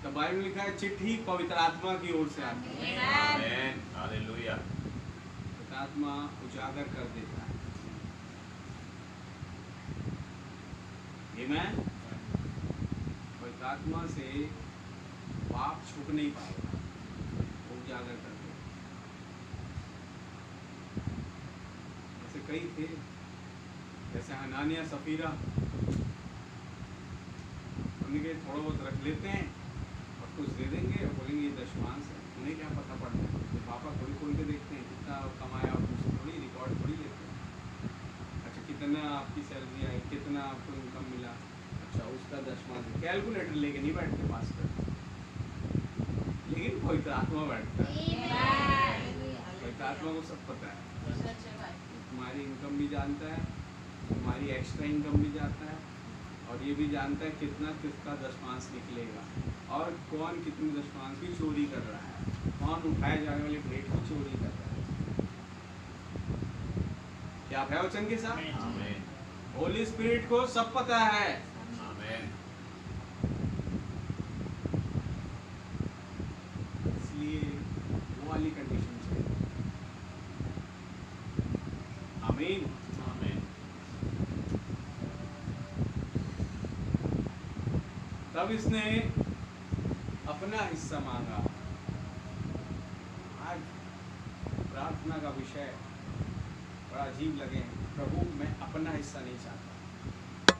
तो बाइबल में लिखा है चिट्ठी पवित्र आत्मा की ओर से आती है। आमीन, हालेलुया। पवित्र आत्मा उजागर कर देता है। आमीन। पवित्र आत्मा से पाप छुप नहीं पाएगा, वो उजागर कर देता। ऐसे कई थे, जैसे हनानिया सफीरा, उन्हें थोड़ा बहुत रख लेते हैं और कुछ दे देंगे और बोलेंगे ये दशमांश है। उन्हें क्या पता पड़ता है? तो पापा थोड़ी खोल के देखते हैं कितना कमाया और उससे थोड़ी रिकॉर्ड थोड़ी लेते हैं। अच्छा कितना आपकी सैलरी आई, कितना आपको इनकम मिला, अच्छा उसका दशमांश, कैलकुलेटर लेके नहीं बैठते पास कर, लेकिन पवित्र आत्मा बैठता है। पवित्र आत्मा को सब पता है, सच है भाई। तुम्हारी इनकम भी जानता है, तुम्हारी एक्स्ट्रा इनकम भी जानता है, और ये भी जानता है कितना किसका दशमांश निकलेगा और कौन कितने दशमांश की चोरी कर रहा है, कौन उठाए जाने वाली भेंट की चोरी कर रहा है। क्या आप है वचन के साथ? आमीन, होली स्पिरिट को सब पता है। आमीन, इसलिए वो वाली कंडीशन चाहिए। आमीन। आमीन, तब इसने अपना हिस्सा मांगा। आज प्रार्थना का विषय बड़ा अजीब लगे, प्रभु मैं अपना हिस्सा नहीं चाहता,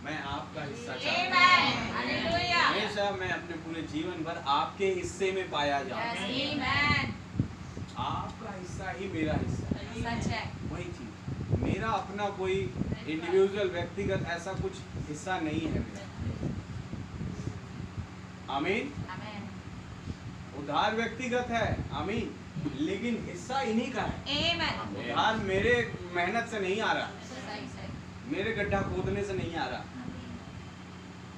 मैं आपका हिस्सा चाहता आमीन, हूँ। हालेलुया। हमेशा मैं अपने पूरे जीवन भर आपके हिस्से में पाया जाऊँ। आमीन, आपका हिस्सा ही मेरा हिस्सा है। सच है। वही चीज, मेरा अपना कोई इंडिविजुअल व्यक्तिगत ऐसा कुछ हिस्सा नहीं है मेरा। आमीन। आमीन, उधार व्यक्तिगत है, आमीन, लेकिन हिस्सा इन्हीं का है। आमीन। उधार मेरे मेहनत से नहीं आ रहा, सही सही। मेरे गड्ढा खोदने से नहीं आ रहा,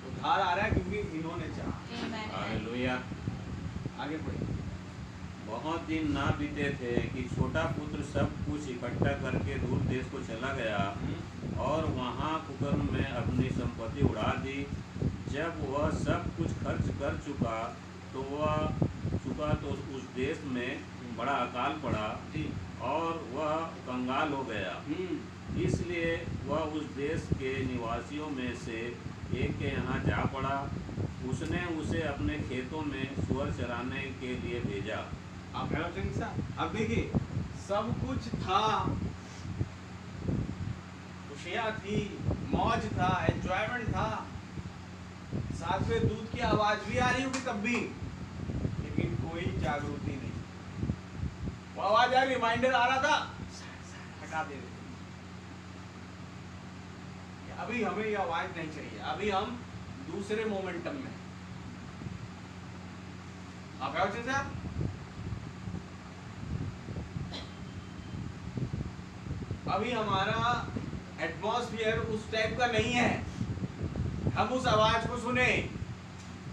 उधार आ रहा है क्योंकि इन्होंने चाहा। आमीन। हालेलुया। आगे बढ़िए। बहुत दिन ना बीते थे कि छोटा पुत्र सब कुछ इकट्ठा करके दूर देश को चला गया और वहाँ कुकर्म में अपनी संपत्ति उड़ा दी। जब वह सब कुछ खर्च कर चुका तो उस देश में बड़ा अकाल पड़ा जी। और वह कंगाल हो गया। इसलिए वह उस देश के निवासियों में से एक के यहाँ जा पड़ा। उसने उसे अपने खेतों में सूअर चराने के लिए भेजा। आप है वचन के साथ? अब देखिए, सब कुछ था, खुशियाँ थी, मौज था, एंजॉयमेंट था, साथ में दूध की आवाज भी आ रही होगी तब भी, लेकिन कोई जागृति नहीं। वो आवाज आ रही, रिमाइंडर आ रहा था, हटा दे रहे। अभी हमें ये आवाज नहीं चाहिए, अभी हम दूसरे मोमेंटम में। आप है वचन साहब? अभी हमारा एटमॉस्फेयर उस टाइप का नहीं है, हम उस आवाज को सुने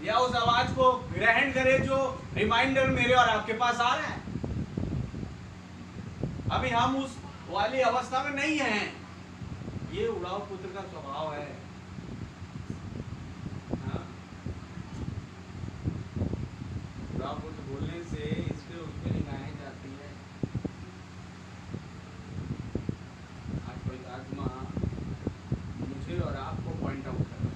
या उस आवाज को ग्रहण करें जो रिमाइंडर मेरे और आपके पास आ रहा है। अभी हम उस वाली अवस्था में नहीं हैं। ये उड़ाव पुत्र का स्वभाव है। हाँ। उड़ाव पुत्र बोलने से इसके उसके निगाहें जाती है। आज कोई आत्मा मुझे और आपको पॉइंट आउट कर रहा है।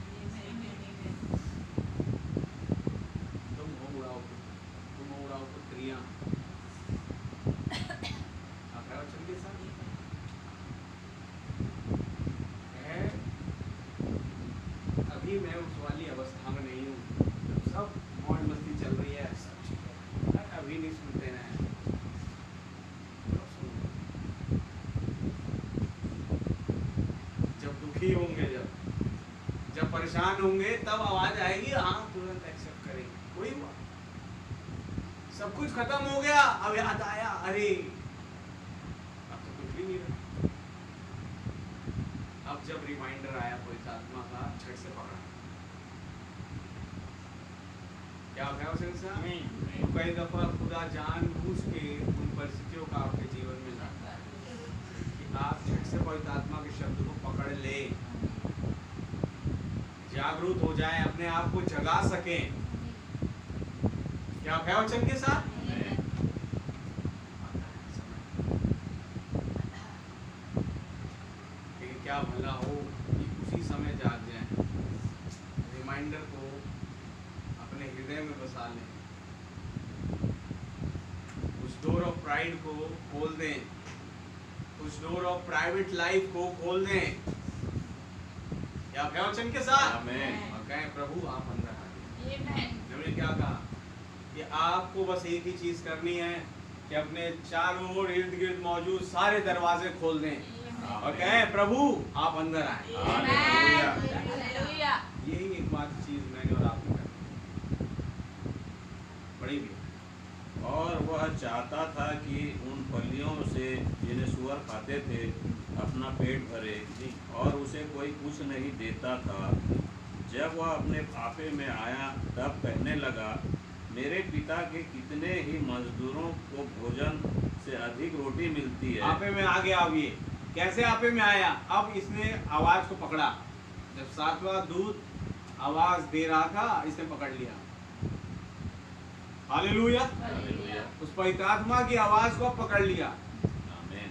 तुम हो उड़ाव पुत्र, तुम हो उड़ाव पुत्रियां। आप है वचन के साथ? है, अभी मैं उस वाली अवस्था में नहीं हूँ, सब मौज मस्ती चल रही है, सब ठीक है, अभी नहीं सुनते हैं। जब दुखी होंगे, जब परेशान होंगे, तब आवाज आएगी, हाँ तुरंत एक्सेप्ट करेंगे। कोई बात, सब कुछ खत्म हो गया, अब याद आया, अरे अब तो कुछ भी नहीं रहा। अब जब रिमाइंडर आया पवित्र आत्मा का, झट से पकड़ा। क्या आप है वचन से? तो कई दफा खुदा जानबूझ के उन परिस्थितियों का आपके जीवन में लाता है कि आप झट से पवित्र आत्मा के शब्द को पकड़ ले, जागरूक हो जाए, अपने आप को जगा सके। क्या है वचन के साथ? क्या भला हो कि उसी समय जाग जाए, रिमाइंडर को अपने हृदय में बसा लें, उस डोर ऑफ प्राइड को खोल दें, उस डोर ऑफ प्राइवेट लाइफ को खोल दें। क्या कहा वचन के साथ? आमीन। और कहें प्रभु आप अंदर आ जाइए। Amen. हमने क्या कहा कि आपको बस एक ही चीज करनी है कि अपने चारों ओर इर्द गिर्द मौजूद सारे दरवाजे खोल दें और कहें प्रभु आप अंदर आए। Amen. Hallelujah. यही एक बात चीज मैंने और आपने करनी बड़ी भी। और वह चाहता था कि उन फलियों से जिन्हें सूअर खाते थे अपना पेट भरे, और उसे कोई कुछ नहीं देता था। जब वह अपने आपे में आया तब कहने लगा, मेरे पिता के कितने ही मजदूरों को भोजन से अधिक रोटी मिलती है। आपे में आगे आइए। कैसे आपे में आया? अब इसने आवाज को पकड़ा। जब सातवां दूत आवाज दे रहा था, इसने पकड़ लिया। हालेलुया। हालेलुया। उस पवित्र आत्मा की आवाज को पकड़ लिया, आमीन।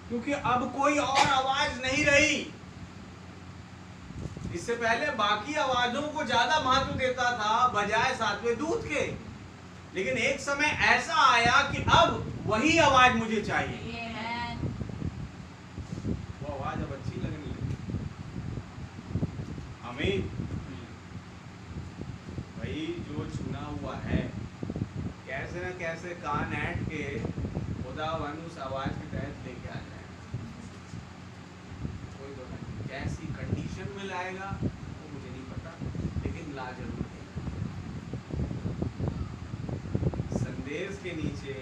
क्योंकि अब कोई और आवाज नहीं रही। इससे पहले बाकी आवाजों को ज्यादा महत्व देता था बजाय सातवें दूत के, लेकिन एक समय ऐसा आया कि अब वही आवाज मुझे चाहिए। Amen. वो आवाज अब अच्छी लगने लगी। आमीन। भाई जो चुना हुआ है, कैसे न कैसे कान ऐंठ के खुदावन उस आवाज के तहत लेके आ जाए। कोई तो नहीं, कैसी कंडीशन में लाएगा वो मुझे नहीं पता, लेकिन ला जरूर देगा। संदेश के नीचे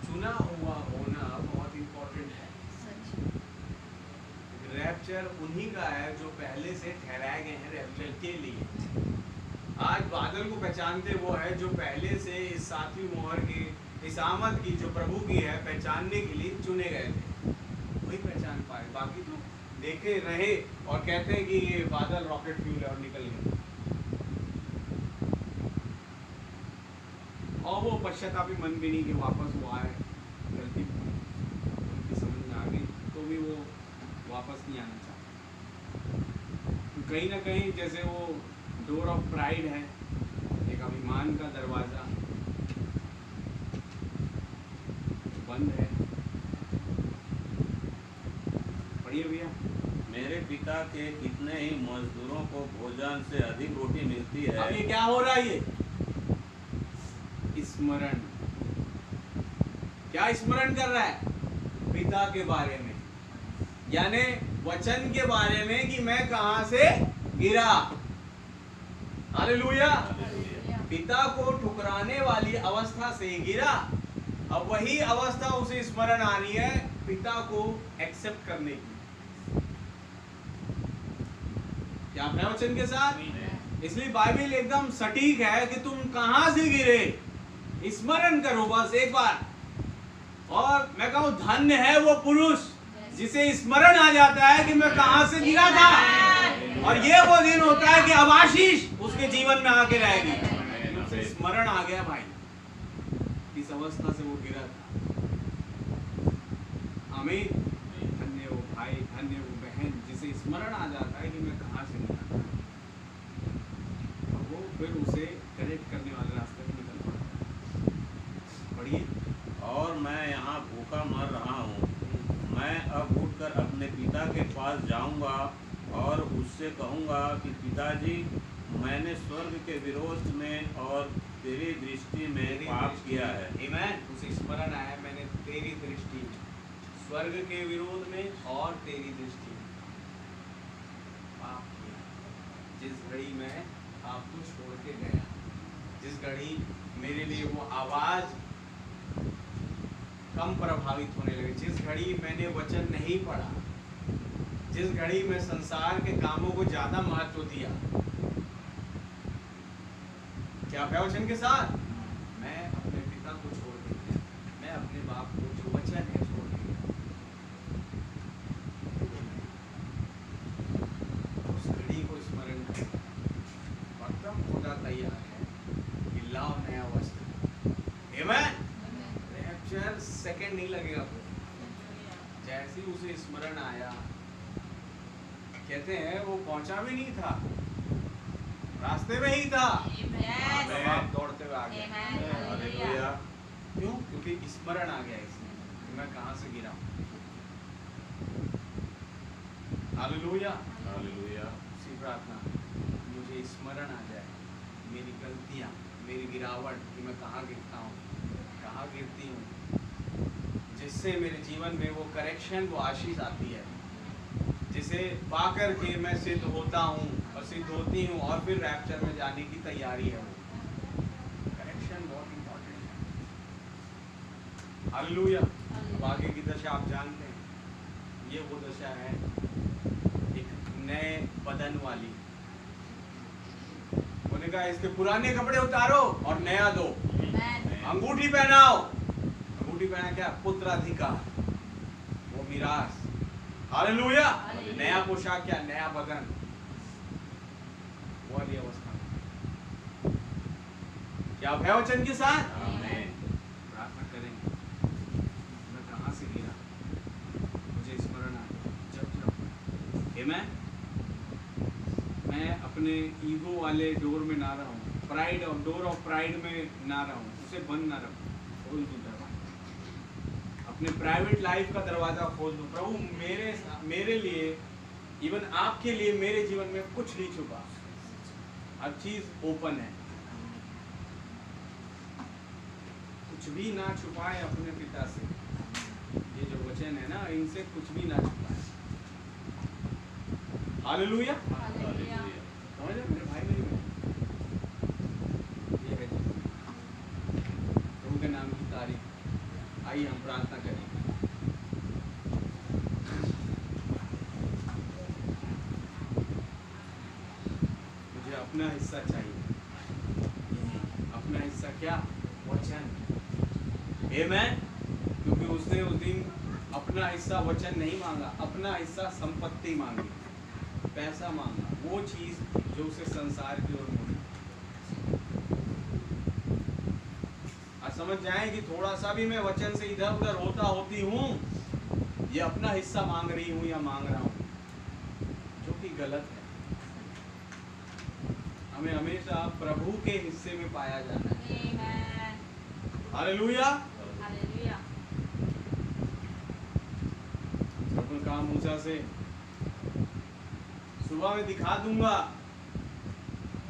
चुना हुआ होना बहुत इंपॉर्टेंट है। रैप्चर उन्हीं का है जो पहले से ठहराए गए हैं रैप्चर के लिए। आज बादल को पहचानते वो है जो पहले से इस सातवीं मोहर की, इस आमद की जो प्रभु की है, पहचानने के लिए चुने गए थे। वही पहचान पाए, बाकी तो देखे रहे और कहते हैं कि ये बादल रॉकेट फ्यूल है और निकल गए। और वो पश्चातापी मन भी नहीं कि वापस वो आए, गलती उनकी समझ में आ गई तो भी वो वापस नहीं आना चाहते। कहीं ना कहीं जैसे वो डोर ऑफ प्राइड है, एक अभिमान का दरवाजा बंद है। पढ़िए भैया। मेरे पिता के कितने ही मजदूरों को भोजन से अधिक रोटी मिलती है। अब ये क्या हो रहा है? ये स्मरण, क्या स्मरण कर रहा है? पिता के बारे में, यानी वचन के बारे में कि मैं कहां से गिरा। हालेलुया। हालेलुया। पिता को ठुकराने वाली अवस्था से गिरा, अब वही अवस्था उसे स्मरण आनी है पिता को एक्सेप्ट करने की। क्या आप हैं वचन के साथ? इसलिए बाइबल एकदम सटीक है कि तुम कहां से गिरे, स्मरण करो बस एक बार। और मैं कहूं धन्य है वो पुरुष जिसे स्मरण आ जाता है कि मैं कहां से गिरा था, और ये वो दिन होता है कि अब आशीष उसके जीवन में आके रहेगी। उसे स्मरण आ गया भाई, इस अवस्था से वो गिरा था। आमीन। धन्य वो भाई, धन्य वो बहन जिसे स्मरण आ जाता है कि मैं कहां से गिरा था, वो फिर उसे करेक्ट करने वाले रास्ते में निकल पड़ता है। पढ़िए। और मैं यहाँ भूखा मर रहा हूँ, मैं अब उठकर अपने पिता के पास जाऊँगा और उससे कहूँगा कि पिताजी, मैंने स्वर्ग के विरोध में और तेरी दृष्टि में पाप किया है। आमीन। उसे स्मरण आया, मैंने तेरी दृष्टि में, स्वर्ग के विरोध में और तेरी दृष्टि में पाप किया। जिस घड़ी मैं आपको छोड़ के गया, जिस घड़ी मेरे लिए वो आवाज कम प्रभावित होने लगी, जिस घड़ी मैंने वचन नहीं पढ़ा, जिस घड़ी में संसार के कामों को ज्यादा महत्व दिया। क्या आप वचन के साथ? मैं अपने पिता को छोड़ के गया, मैं अपने बाप को जो वचन है छोड़ के गया। लायक नहीं लगेगा फिर। जैसे ही उसे स्मरण आया, कहते हैं वो पहुंचा भी नहीं था, रास्ते में ही था, Yes. आप दौड़ते हुए आ गए। Amen. हालेलुया। क्यों? क्योंकि स्मरण आ गया इसमें कि मैं कहाँ से गिरा हूँ। हालेलुया। हालेलुया। उसी प्रार्थना, मुझे स्मरण आ जाए मेरी गलतियाँ, मेरी गिरावट, कि मैं कहाँ गिरता हूँ, कहाँ गिरती हूँ, जिससे मेरे जीवन में वो करेक्शन, वो आशीष आती है, जिसे पा कर के मैं सिद्ध होता हूँ और सिद्ध होती हूँ, और फिर रैप्चर में जाने की तैयारी है। वो करेक्शन बहुत इंपॉर्टेंट है। हालेलुया। अब आगे की दशा आप जानते हैं, ये वो दशा है एक नए बदन वाली। उन्होंने कहा इसके पुराने कपड़े उतारो और नया दो, Amen. अंगूठी पहनाओ। अंगूठी पहना क्या? पुत्राधिकार, वो मिरास। हालेलुया। हालेलुया। नया पोशाक क्या? नया बदन, वो वाली अवस्था। क्या आप है वचन के साथ? आमीन। प्रार्थना करेंगे, मैं कहाँ से गिरा, मुझे स्मरण आ जब आमेन। मैं अपने ईगो वाले डोर में ना रहूं, प्राइड और डोर ऑफ प्राइड में ना रहूं, उसे बंद ना रखूं, खोल दूं दरवाजा, अपने प्राइवेट लाइफ का दरवाजा खोल दूं। प्रभु मेरे लिए, इवन आपके लिए मेरे जीवन में कुछ नहीं छुपा, हर चीज ओपन है, कुछ भी ना छुपाए अपने पिता से। ये जो वचन है ना, इनसे कुछ भी ना छुपाए। हालेलुया। Hallelujah. समझ रहे मेरे भाई मेरी बहन? ये है जीवन। प्रभु के नाम की तारीफ। आइए हम प्रार्थना करें। मुझे अपना हिस्सा चाहिए। अपना हिस्सा क्या? वचन। आमेन। क्योंकि उसने उस दिन अपना हिस्सा वचन नहीं मांगा, अपना हिस्सा संपत्ति मांगी, पैसा मांगा, वो चीज जो उसे संसार की ओर मोड़ी। आज समझ जाए कि थोड़ा सा भी मैं वचन से इधर उधर होती हूँ, ये अपना हिस्सा मांग रही हूँ या मांग रहा हूँ, जो कि गलत है। हमें हमेशा प्रभु के हिस्से में पाया जाना है। Amen. हालेलुया। Hallelujah. प्रभु का मूसा से सुबह में दिखा दूंगा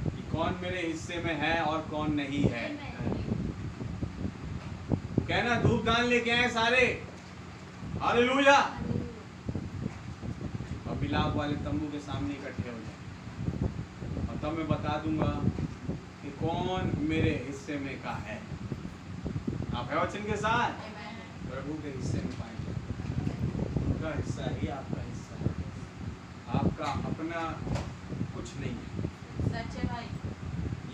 कि कौन मेरे हिस्से में है और कौन नहीं है। कहना धूप दान लेके आए सारे। हालेलुया। और मिलाप वाले तंबू के सामने इकट्ठे हो जाए, और तब मैं बता दूंगा कि कौन मेरे हिस्से में का है। आप है वचन के साथ? Amen. प्रभु के हिस्से में पाएंगे, उनका हिस्सा ही आपका हिस्सा है, आपका अपना कुछ नहीं है। सच है भाई।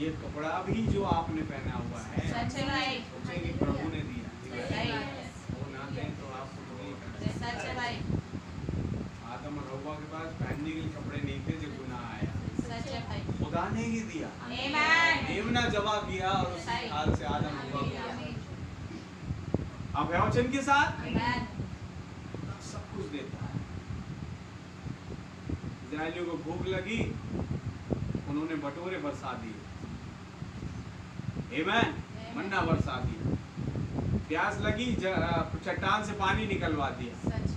ये कपड़ा भी जो आपने पहना हुआ है, सच है भाई। सोचे कि प्रभु ने दिया, सही है। वो ना दें तो आप कुछ नहीं कर सकते। सच है भाई। आदम और हव्वा के पास पहनने के लिए कपड़े नहीं थे जब गुनाह आया, सच है भाई। खुदा ने ही दिया। Amen. मेमना जवाब दिया और उसी हाल से आदम हव्वा को दिया। Amen. आप है वचन के साथ? Amen. सब कुछ देता है। इस्राएलियों को भूख लगी, उन्होंने बटोरे बरसा दिए। आमेन। मन्ना बरसा दिया। प्यास लगी, चट्टान से पानी निकलवा दिया। सच।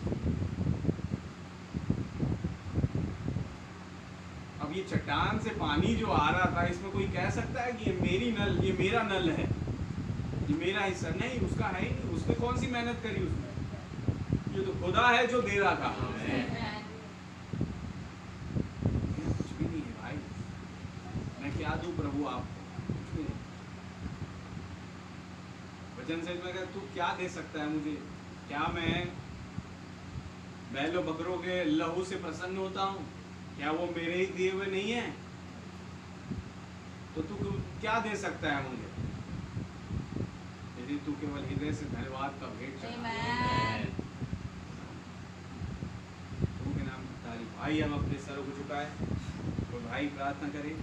अब ये चट्टान से पानी जो आ रहा था, इसमें कोई कह सकता है कि ये मेरी नल, ये मेरा नल है, ये मेरा हिस्सा नहीं, उसका है ही नहीं। उसने कौन सी मेहनत करी उसमें? ये तो खुदा है जो दे रहा था। Amen. कुछ भी नहीं है भाई, मैं क्या दूं प्रभु आपको? कुछ भी नहीं। वचन से मैं तू क्या दे सकता है मुझे? क्या मैं बैलों बकरों के लहू से प्रसन्न होता हूँ? क्या वो मेरे ही दिए हुए नहीं है? तो तू क्या दे सकता है मुझे? यदि तू केवल हृदय से धन्यवाद का भेंट चढ़ा। Amen. प्रभु के नाम की तारीफ। आइए हम अपने सरों को झुकाएं, तो भाई प्रार्थना करें।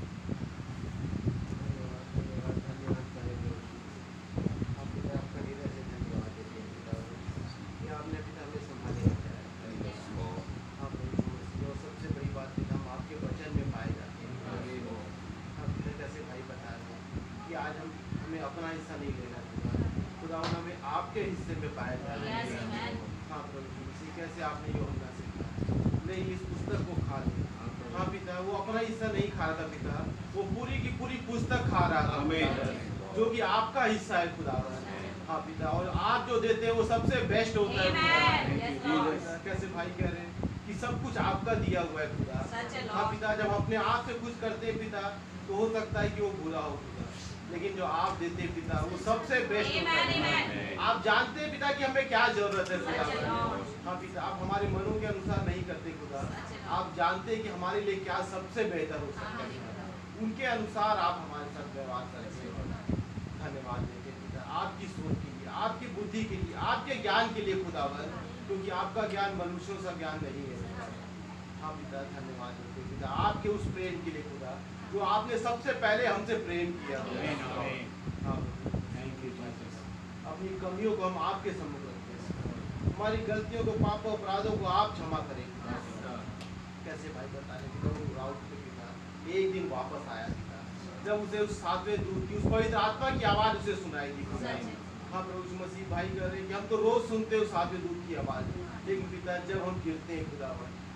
पिता हमें संभाले रखा है। हाँ प्रभु यीशु मसीह, और सबसे बड़ी बात पिता हम आपके वचन में पाए जाते हैं। हाँ पिता जैसे भाई बता रहे हैं कि आज हमें अपना हिस्सा नहीं लेना खुदा हमें आपके हिस्से में पाया जा रहा Yes, है। amen. हाँ प्रभु यीशु मसीह, कैसे आपने यूहन्ना से कहा नहीं इस पुस्तक को खा ले। हाँ पिता वो अपना हिस्सा नहीं खा रहा था पिता, वो पूरी की पूरी पुस्तक खा रहा था पिता, जो कि आपका हिस्सा है खुदा। हाँ पिता, और आप जो देते हैं वो सबसे बेस्ट होता है Amen. Yes, खुदा। Lord. पिता, कैसे भाई कह रहे हैं कि सब कुछ आपका दिया हुआ है खुदा। Such a हाँ Lord. पिता, जब हम अपने आप से कुछ करते हैं पिता तो हो सकता है कि वो बुरा हो पिता, लेकिन जो आप देते हैं पिता वो सबसे बेस्ट होता है Amen, पिता। amen. आप जानते हैं पिता कि हमें क्या जरूरत है Such a खुदा। Lord. हाँ पिता, आप हमारे मनों के अनुसार नहीं करते खुदा, Such a Lord. आप जानते हैं कि हमारे लिए क्या सबसे बेहतर हो सकता है खुदा। उनके अनुसार आप हमारे साथ व्यवहार करते हैं। धन्यवाद देते हैं पिता आपकी सोच के लिए, आपकी बुद्धि के लिए, आपके ज्ञान के लिए खुदावन, क्योंकि आपका ज्ञान मनुष्यों का ज्ञान नहीं है। हाँ पिता धन्यवाद देते हैं पिता आपके उस प्रेम के लिए खुदा, जो आपने सबसे पहले हमसे प्रेम किया। हाँ थैंक यू जीसस। अपनी कमियों को हम आपके सम्मुख रखते हैं, हमारी गलतियों को, पापों अपराधों को आप क्षमा करें। कैसे भाई बता रहे पिता वो राउत के पिता एक दिन वापस आया पिता, जब उसे उस सातवें दूत की उस पवित्र आत्मा की आवाज उसे सुनाई दी खुदा। हाँ प्रभु यीशु मसीह भाई कह रहे हैं कि हम तो रोज सुनते हैं उस सातवें दूत की आवाज, लेकिन पिता जब हम गिरते हैं खुदा,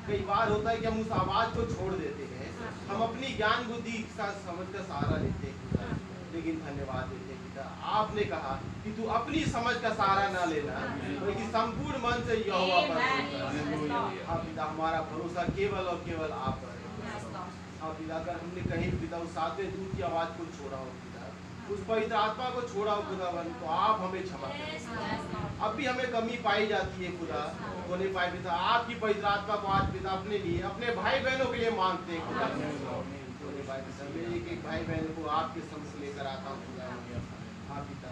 कई बार होता है कि हम उस आवाज को छोड़ देते हैं, हम अपनी ज्ञान बुद्धि का समझ का सहारा लेते हैं खुदा। लेकिन धन्यवाद देते हैं पिता आपने कहा कि तू अपनी समझ का सहारा ना लेना, बल्कि संपूर्ण मन से यहोवा पर भरोसा कर। हाँ पिता हमारा भरोसा केवल और केवल आप पर है। Yes, Lord. हाँ पिता अगर हमने कहीं पिता उस सातवें दूत की आवाज को छोड़ा हो पिता, उस पवित्र आत्मा को छोड़ा हो खुदावन, तो आप हमें क्षमा करें। Yes, Lord. अब भी हमें कमी पाई जाती है खुदा, हो नहीं पाए पिता, आपकी पवित्र आत्मा को आज पिता अपने लिए, अपने भाई बहनों के लिए मांगते हैं खुदा। हो नहीं पाए पिता, मेरे एक भाई बहन को आपके समक्ष लेकर आता हूँ खुदा। हाँ पिता,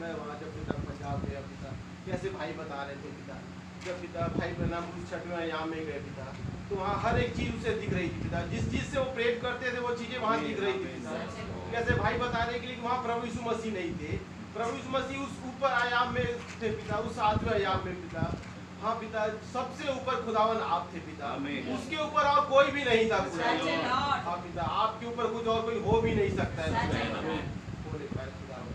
मैं वहाँ जब पिता पंजाब गया पिता, कैसे भाई बता रहे थे पिता, जब पिता भाई बहना उस 6वें आयाम में गए पिता, तो वहाँ हर एक चीज उसे दिख रही थी पिता, जिस चीज से वो प्रेम करते थे वो चीजें वहाँ दिख रही थी पिता। कैसे भाई बता रहे कि लेकिन वहाँ प्रभु यीशु मसीह नहीं थे, प्रभु यीशु मसीह उस ऊपर आयाम में थे पिता, उस 7वें आयाम में पिता। हाँ पिता, सबसे ऊपर खुदावन आप थे पिता, उसके ऊपर और कोई भी नहीं था खुदा। Such a Lord. हाँ पिता, आपके ऊपर कुछ और कोई हो भी नहीं सकता है Such a खुदा। Lord. हो नहीं पाए खुदावन,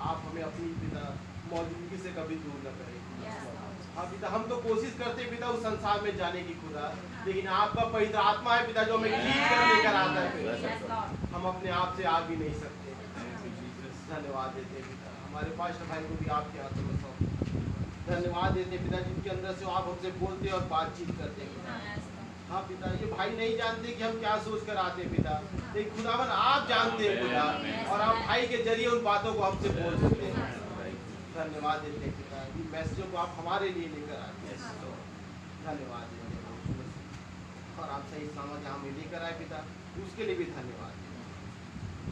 आप हमें अपनी पिता मौजूदगी से कभी दूर न करें। Yes, Lord. हाँ पिता, हम तो कोशिश करते हैं पिता उस संसार में जाने की खुदा, लेकिन आपका पवित्र आत्मा है पिता जो हमें खींच कर लेकर आता है पिता। Yes, Lord. हम अपने आप से आ भी नहीं सकते। धन्यवाद देते हैं पिता, हमारे पास्टर भाई को भी आपके हाथों में सौंपते हैं। धन्यवाद देते हैं पिता जिनके अंदर से आप हमसे बोलते और बातचीत करते हैं पिता। Yes, Lord. हाँ पिता, ये भाई नहीं जानते कि हम क्या सोच कर आते हैं पिता, लेकिन खुदावन आप जानते हैं पिता, और आप भाई के जरिए उन बातों को हमसे बोल सकते हैं। धन्यवाद देते हैं पिता, इन मैसेजों को आप हमारे लिए लेकर आते हैं। धन्यवाद देते हैं प्रभु, और आप सही सलामत यहाँ हमें लेकर आए पिता, उसके लिए भी धन्यवाद देते हैं।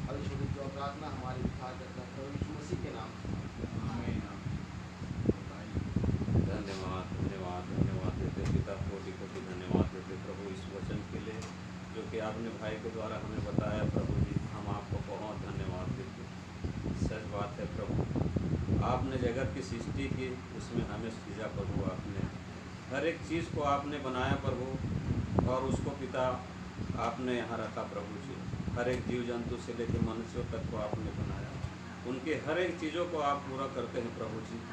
और छोटी जो प्रार्थना हमारी विचार करता है प्रभु यीशु मसीह के नाम से। धन्यवाद धन्यवाद धन्यवाद देते पिता, कोटि कोटि धन्यवाद देते प्रभु इस वचन के लिए जो कि आपने भाई के द्वारा हमें बताया प्रभु जी, हम आपको बहुत धन्यवाद देते। सच बात है प्रभु, आपने जगत की सृष्टि की, उसमें हमें सृजा प्रभु, आपने हर एक चीज़ को आपने बनाया प्रभु, और उसको पिता आपने यहाँ रखा प्रभु जी। हर एक जीव जंतु से लेकर मनुष्यों तक को आपने बनाया, उनके हर एक चीज़ों को आप पूरा करते हैं प्रभु जी।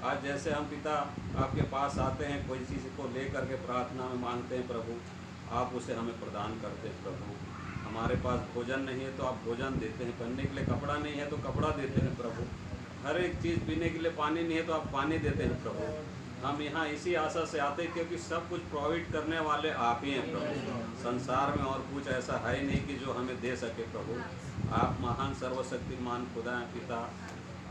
आज जैसे हम पिता आपके पास आते हैं, कोई चीज़ को लेकर के प्रार्थना में मांगते हैं प्रभु, आप उसे हमें प्रदान करते हैं प्रभु। हमारे पास भोजन नहीं है तो आप भोजन देते हैं, पहनने के लिए कपड़ा नहीं है तो कपड़ा देते हैं प्रभु। हर एक चीज़ पीने के लिए पानी नहीं है तो आप पानी देते हैं प्रभु। हम यहाँ इसी आशा से आते हैं क्योंकि सब कुछ प्रोवाइड करने वाले आप ही हैं प्रभु। संसार में और कुछ ऐसा है ही नहीं कि जो हमें दे सके प्रभु। आप महान सर्वशक्तिमान खुदा हैं पिता,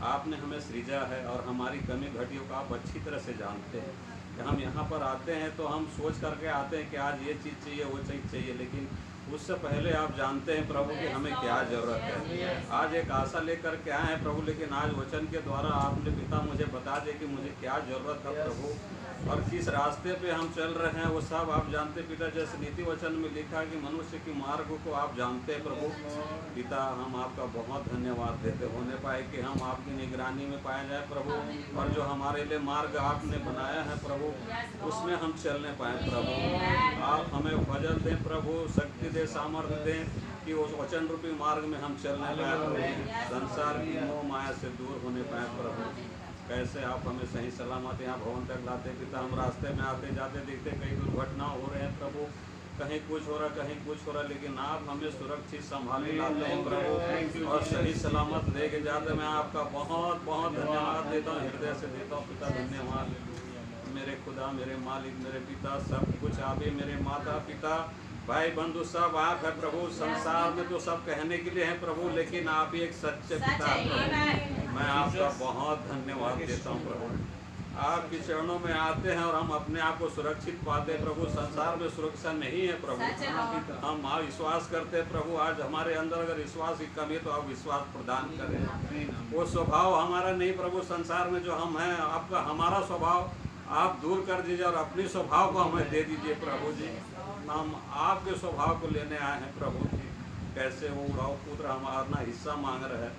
आपने हमें सृजा है और हमारी कमी घटियों को आप अच्छी तरह से जानते हैं। कि हम यहाँ पर आते हैं तो हम सोच करके आते हैं कि आज ये चीज़ चाहिए वो चीज़ चाहिए, लेकिन उससे पहले आप जानते हैं प्रभु कि हमें क्या ज़रूरत है। आज एक आशा लेकर के आए हैं प्रभु, लेकिन आज वचन के द्वारा आपने पिता मुझे बता दिया कि मुझे क्या ज़रूरत है प्रभु, और किस रास्ते पे हम चल रहे हैं वो सब आप जानते पिता। जैसे नीति वचन में लिखा है कि मनुष्य के मार्ग को आप जानते हैं प्रभु। पिता हम आपका बहुत धन्यवाद देते होने पाए कि हम आपकी निगरानी में पाए जाए प्रभु, और जो हमारे लिए मार्ग आपने बनाया है प्रभु उसमें हम चलने पाए प्रभु। आप हमें वजन दें प्रभु, शक्ति दे, सामर्थ्य दें कि उस वचन रूपी मार्ग में हम चलने पाए प्रभु, संसार की मोह माया से दूर होने पाए प्रभु। कैसे आप हमें सही सलामत यहाँ भवन तक लाते पिता। हम रास्ते में आते जाते देखते कई दुर्घटना हो रहे हैं प्रभु, कहीं कुछ हो रहा कहीं कुछ हो रहा, लेकिन आप हमें सुरक्षित संभाले लाते हैं प्रभु और सही सलामत लेके जाते। मैं आपका बहुत बहुत धन्यवाद देता हूँ, हृदय से देता हूँ पिता धन्यवाद। मेरे खुदा, मेरे मालिक, मेरे पिता, सब कुछ आप ही, मेरे माता पिता भाई बंधु सब आप है प्रभु। संसार में तो सब कहने के लिए है प्रभु, लेकिन आप ही एक सच्चे पिता प्रभु। मैं आपका बहुत धन्यवाद देता हूँ प्रभु। आपके चरणों में आते हैं और हम अपने आप को सुरक्षित पाते हैं प्रभु। संसार में सुरक्षा नहीं है प्रभु, हम आप विश्वास करते हैं प्रभु। आज हमारे अंदर अगर विश्वास की कमी है तो आप विश्वास प्रदान करें। वो स्वभाव हमारा नहीं प्रभु संसार में जो हम हैं, आपका हमारा स्वभाव आप दूर कर दीजिए और अपने स्वभाव को हमें दे दीजिए प्रभु जी। हम आपके स्वभाव को लेने आए हैं प्रभु जी। कैसे वो उड़ाऊ पुत्र हमारा हिस्सा मांग रहे हैं,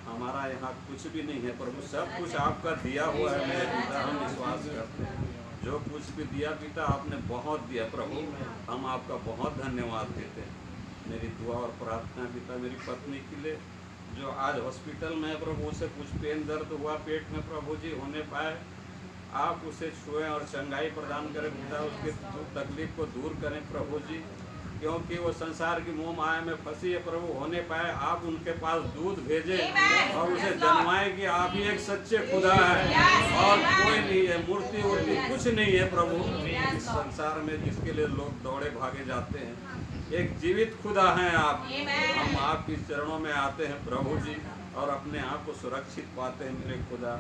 हमारा यहाँ कुछ भी नहीं है प्रभु, सब कुछ आपका दिया हुआ है मेरे पिता। हम विश्वास करते हैं जो कुछ भी दिया पिता आपने बहुत दिया प्रभु, हम आपका बहुत धन्यवाद देते हैं। मेरी दुआ और प्रार्थना पिता मेरी पत्नी के लिए जो आज हॉस्पिटल में है प्रभु, उसे कुछ पेन दर्द हुआ पेट में प्रभु जी होने पाए, आप उसे छुएं और चंगाई प्रदान करें पिता। उसके तकलीफ को दूर करें प्रभु जी, क्योंकि वो संसार की मोह माया में फंसी है प्रभु। होने पाए आप उनके पास दूध भेजे और उसे जन्माए कि आप ही एक सच्चे खुदा है और कोई नहीं है, मूर्ति वूर्ति कुछ नहीं है प्रभु। इस संसार में जिसके लिए लोग दौड़े भागे जाते हैं, एक जीवित खुदा हैं आप। हम आपके चरणों में आते हैं प्रभु जी और अपने आप को सुरक्षित पाते हैं मेरे खुदा।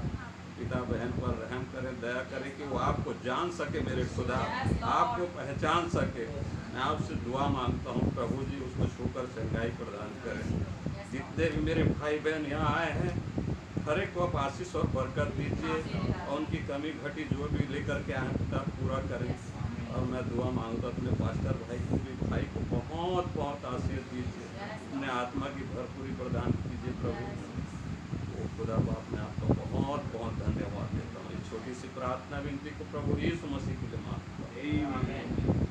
पिता बहन पर रहम करें, दया करें कि वो आपको जान सके मेरे खुदा, आपको पहचान सके। मैं आपसे दुआ मांगता हूँ प्रभु जी, उसको छूकर चंगाई प्रदान करें। जितने भी मेरे भाई बहन यहाँ आए हैं, हर एक को आप आशीष और बरकत दीजिए और उनकी कमी घटी जो भी लेकर के आए पिता पूरा करें। और मैं दुआ मांगता अपने पास्टर भाई को भी, भाई को बहुत बहुत आशीष दीजिए, अपने आत्मा की भरपूरी प्रदान कीजिए प्रभु। खुदा बाप मैं आपका बहुत बहुत धन्यवाद देता हूँ। इस छोटी सी प्रार्थना विनती को प्रभु यीशु मसीह के लिए मांगता हूँ।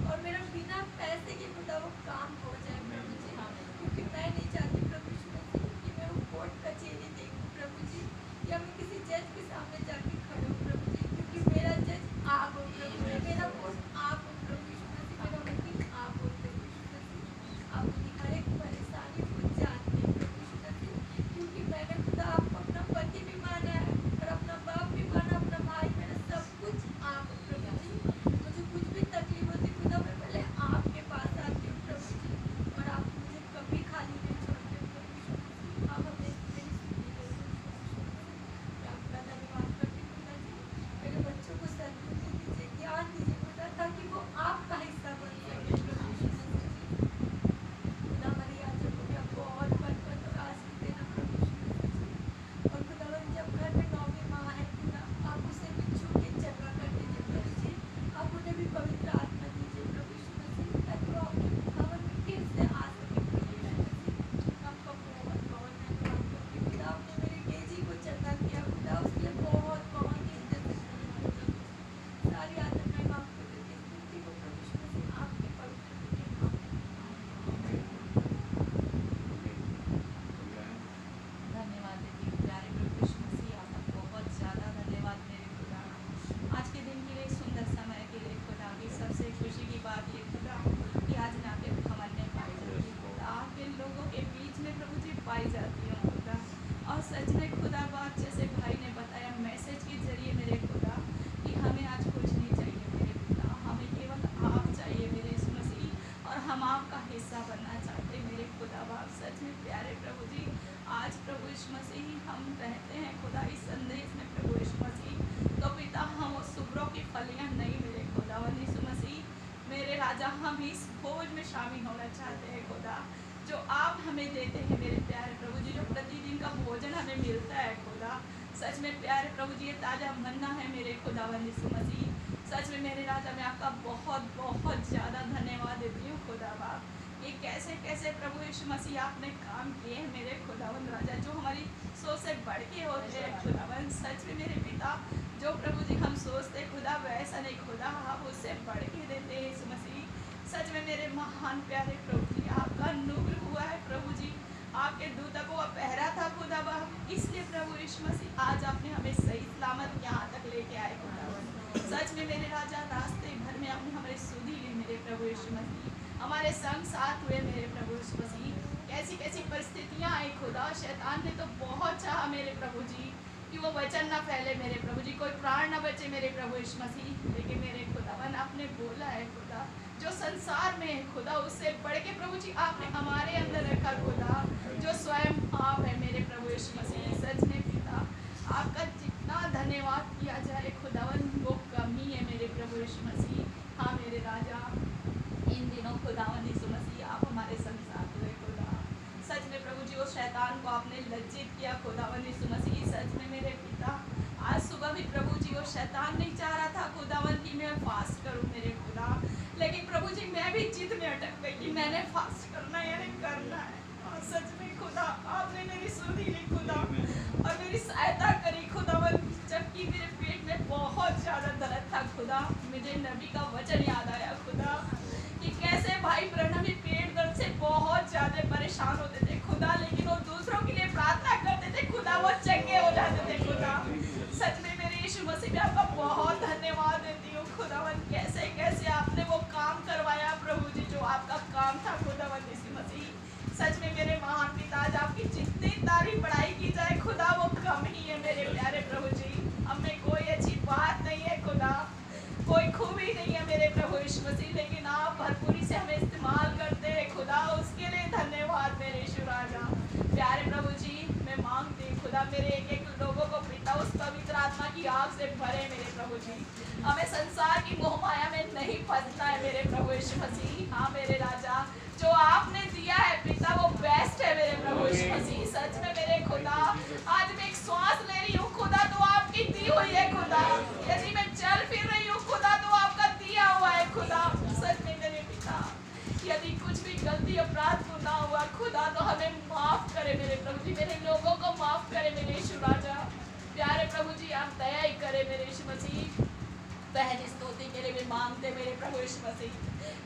और मेरा बिना पैसे के खुदा वो काम हो जाए। हिस्सा बनना चाहते मेरे खुदा बाप। सच में प्यारे प्रभु जी, आज प्रभु यीशु मसीह हम रहते हैं खुदा इस संदेश में प्रभु यीशु मसीह, तो पिता हम उस सुबरों की फलियां नहीं मेरे खुदावन यीशु मसीह मेरे राजा, हम इस भोज में शामिल होना चाहते हैं खुदा, जो आप हमें देते हैं मेरे प्यारे प्रभु जी, जो प्रतिदिन का भोजन हमें मिलता है खुदा। सच में प्यारे प्रभु जी, ये ताज़ा मन्ना है मेरे खुदावन यीशु मसीह। सच में मेरे राजा, मैं आपका बहुत बहुत ज़्यादा धन्यवाद देती हूँ खुदा बाप। ये कैसे कैसे प्रभु यीशु मसीह आपने काम किए हैं मेरे खुदावन राजा, जो हमारी सोच से बढ़ के होते हैं खुदावन। सच में मेरे पिता, जो प्रभु जी हम सोचते खुदा वैसा नहीं खुदा, आप उससे बढ़ के देते हैं यीशु मसीह। सच में मेरे महान प्यारे प्रभु जी, आपका अनुग्रह हुआ है प्रभु जी, आपके दूतों को पहरा था खुदा बाप, इसलिए प्रभु यीशु मसीह आज आपने हमें सही सलामत यहाँ तक लेके आए खुदावन। सच में मेरे राजा, रास्ते भर में आपने हमारे सुधी ली मेरे प्रभु यीशु मसीह, हमारे संग साथ हुए मेरे प्रभु यीशु मसीह। कैसी कैसी परिस्थितियाँ आई खुदा, शैतान ने तो बहुत चाहा मेरे प्रभु जी कि वो वचन ना फैले मेरे प्रभु जी, कोई प्राण ना बचे मेरे प्रभु यीशु मसीह, लेकिन मेरे खुदावन आपने बोला है खुदा, जो संसार में है खुदा उससे बढ़ के प्रभु जी आपने हमारे अंदर रखा खुदा, जो स्वयं आप है मेरे प्रभु यीशु मसीह। सच में पिता, आपका जितना धन्यवाद किया जाए खुदावन वो कम ही है मेरे प्रभु यीशु मसीह। हाँ मेरे राजा, इन दिनों खुदावन यीशु मसीह आप हमारे संग साथ हुए खुदा। सच में प्रभु जी, वो शैतान को आपने लज्जित किया खुदावन यीशु मसीह। सच में मेरे पिता, आज सुबह भी प्रभु जी वो शैतान नहीं चाह रहा था खुदावन कि मैं फास्ट करूं मेरे खुदा, लेकिन प्रभु जी मैं भी जिद में अटक गई कि मैंने फास्ट करना है यानी करना है। और सच में खुदा, आपने मेरी सुनी ली खुदा और मेरी सहायता करी खुदावन, जबकि मेरे पेट में बहुत ज़्यादा दर्द था खुदा। मुझे नबी का वचन याद आया खुदा कि कैसे भाई ब्रह्म भी पेट दर्द से बहुत ज़्यादा परेशान होते थे खुदा, लेकिन वो दूसरों के लिए प्रार्थना करते थे खुदा, वो चंगे हो जाते थे खुदा। सच में मेरे यीशु मसीह में आपका बहुत धन्यवाद देती हूँ खुदावन, कैसे कैसे आपने वो काम करवाया प्रभु जी, जो आपका काम था खुदावन यीशु मसीह। सच में मेरे महान पिता, आज आपकी जितनी तारीफ बढ़ाई की जाए खुदा वो कम ही है मेरे प्यारे प्रभु जी। हमें कोई अच्छी बात नहीं है खुदा, कोई खूबी नहीं है मेरे प्रभु यीशु मसीह, लेकिन आप भरपूरी से हमें इस्तेमाल करते हैं खुदा, उसके लिए धन्यवाद मेरे यीशु राजा। प्यारे प्रभु जी, मैं मांगती हूँ खुदा, मेरे एक एक लोगों को पिता उस पवित्र आत्मा की आग से भरे मेरे प्रभु जी, हमें संसार की मोह माया में नहीं फंसना है मेरे प्रभु यीशु मसीह। हाँ मेरे राजा, जो आपने दिया है पिता वो बेस्ट है मेरे प्रभु यीशु मसीह। सच में मेरे खुदा, आज मैं एक श्वास ले रही हूँ खुदा तो आपकी दी हुई है खुदा, यदि मैं चल फिर रही हूँ खुदा तो आपका दिया हुआ है खुदा। सच में मेरे पिता, यदि कुछ भी गलती अपराध को ना हुआ खुदा तो हमें माफ करे मेरे प्रभु जी, मेरे लोगों को माफ करे मेरे यीशु राजा। प्यारे प्रभु जी, आप दया ही करे मेरे यीशु मसीह। बहन स्तुति के लिए भी मांगते मेरे प्रभु यीशु मसीह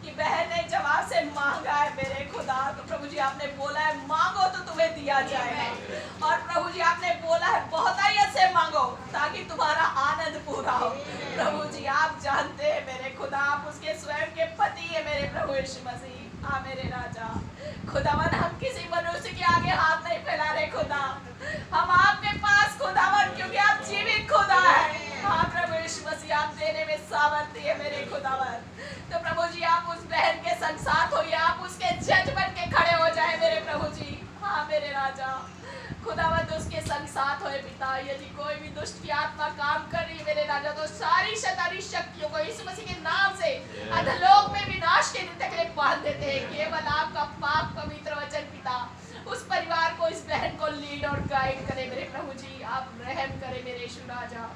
कि बहन ने जवाब से मांगा है मेरे खुदा, तो प्रभु जी आपने बोला है मांगो तो तुम्हें दिया जाएगा, और प्रभु जी आपने बोला है बहुतायत से मांगो ताकि तुम्हारा आनंद पूरा हो। प्रभु जी आप जानते हैं मेरे खुदा, आप उसके स्वयं के पति है मेरे प्रभु यीशु मसीह। हाँ मेरे राजा, खुदावन हम किसी मनुष्य के आगे हाथ नहीं फैला रहे खुदा, हम आपके पास खुदावन, क्योंकि आप जीवित खुदा है। हाँ प्रभु यीशु मसीह, आप देने में सामर्थ्य है मेरे खुदावन। तो प्रभु जी आप उस बहन के संग साथ होइए, आप उसके जज बन के खड़े हो जाए मेरे प्रभु जी। हाँ मेरे राजा, खुदावन उसके संग साथ होए पिता। यदि कोई भी दुष्ट की आत्मा काम कर रही है मेरे राजा, तो सारी शैतानी शक्तियों को यीशु मसीह के नाम से अधोलोक में विनाश के दिन तक बांध देते हैं। केवल आपका पाक पवित्र वचन पिता उस परिवार को, इस बहन को लीड और गाइड करे मेरे प्रभु जी। आप रहम करे मेरे यीशु राजा।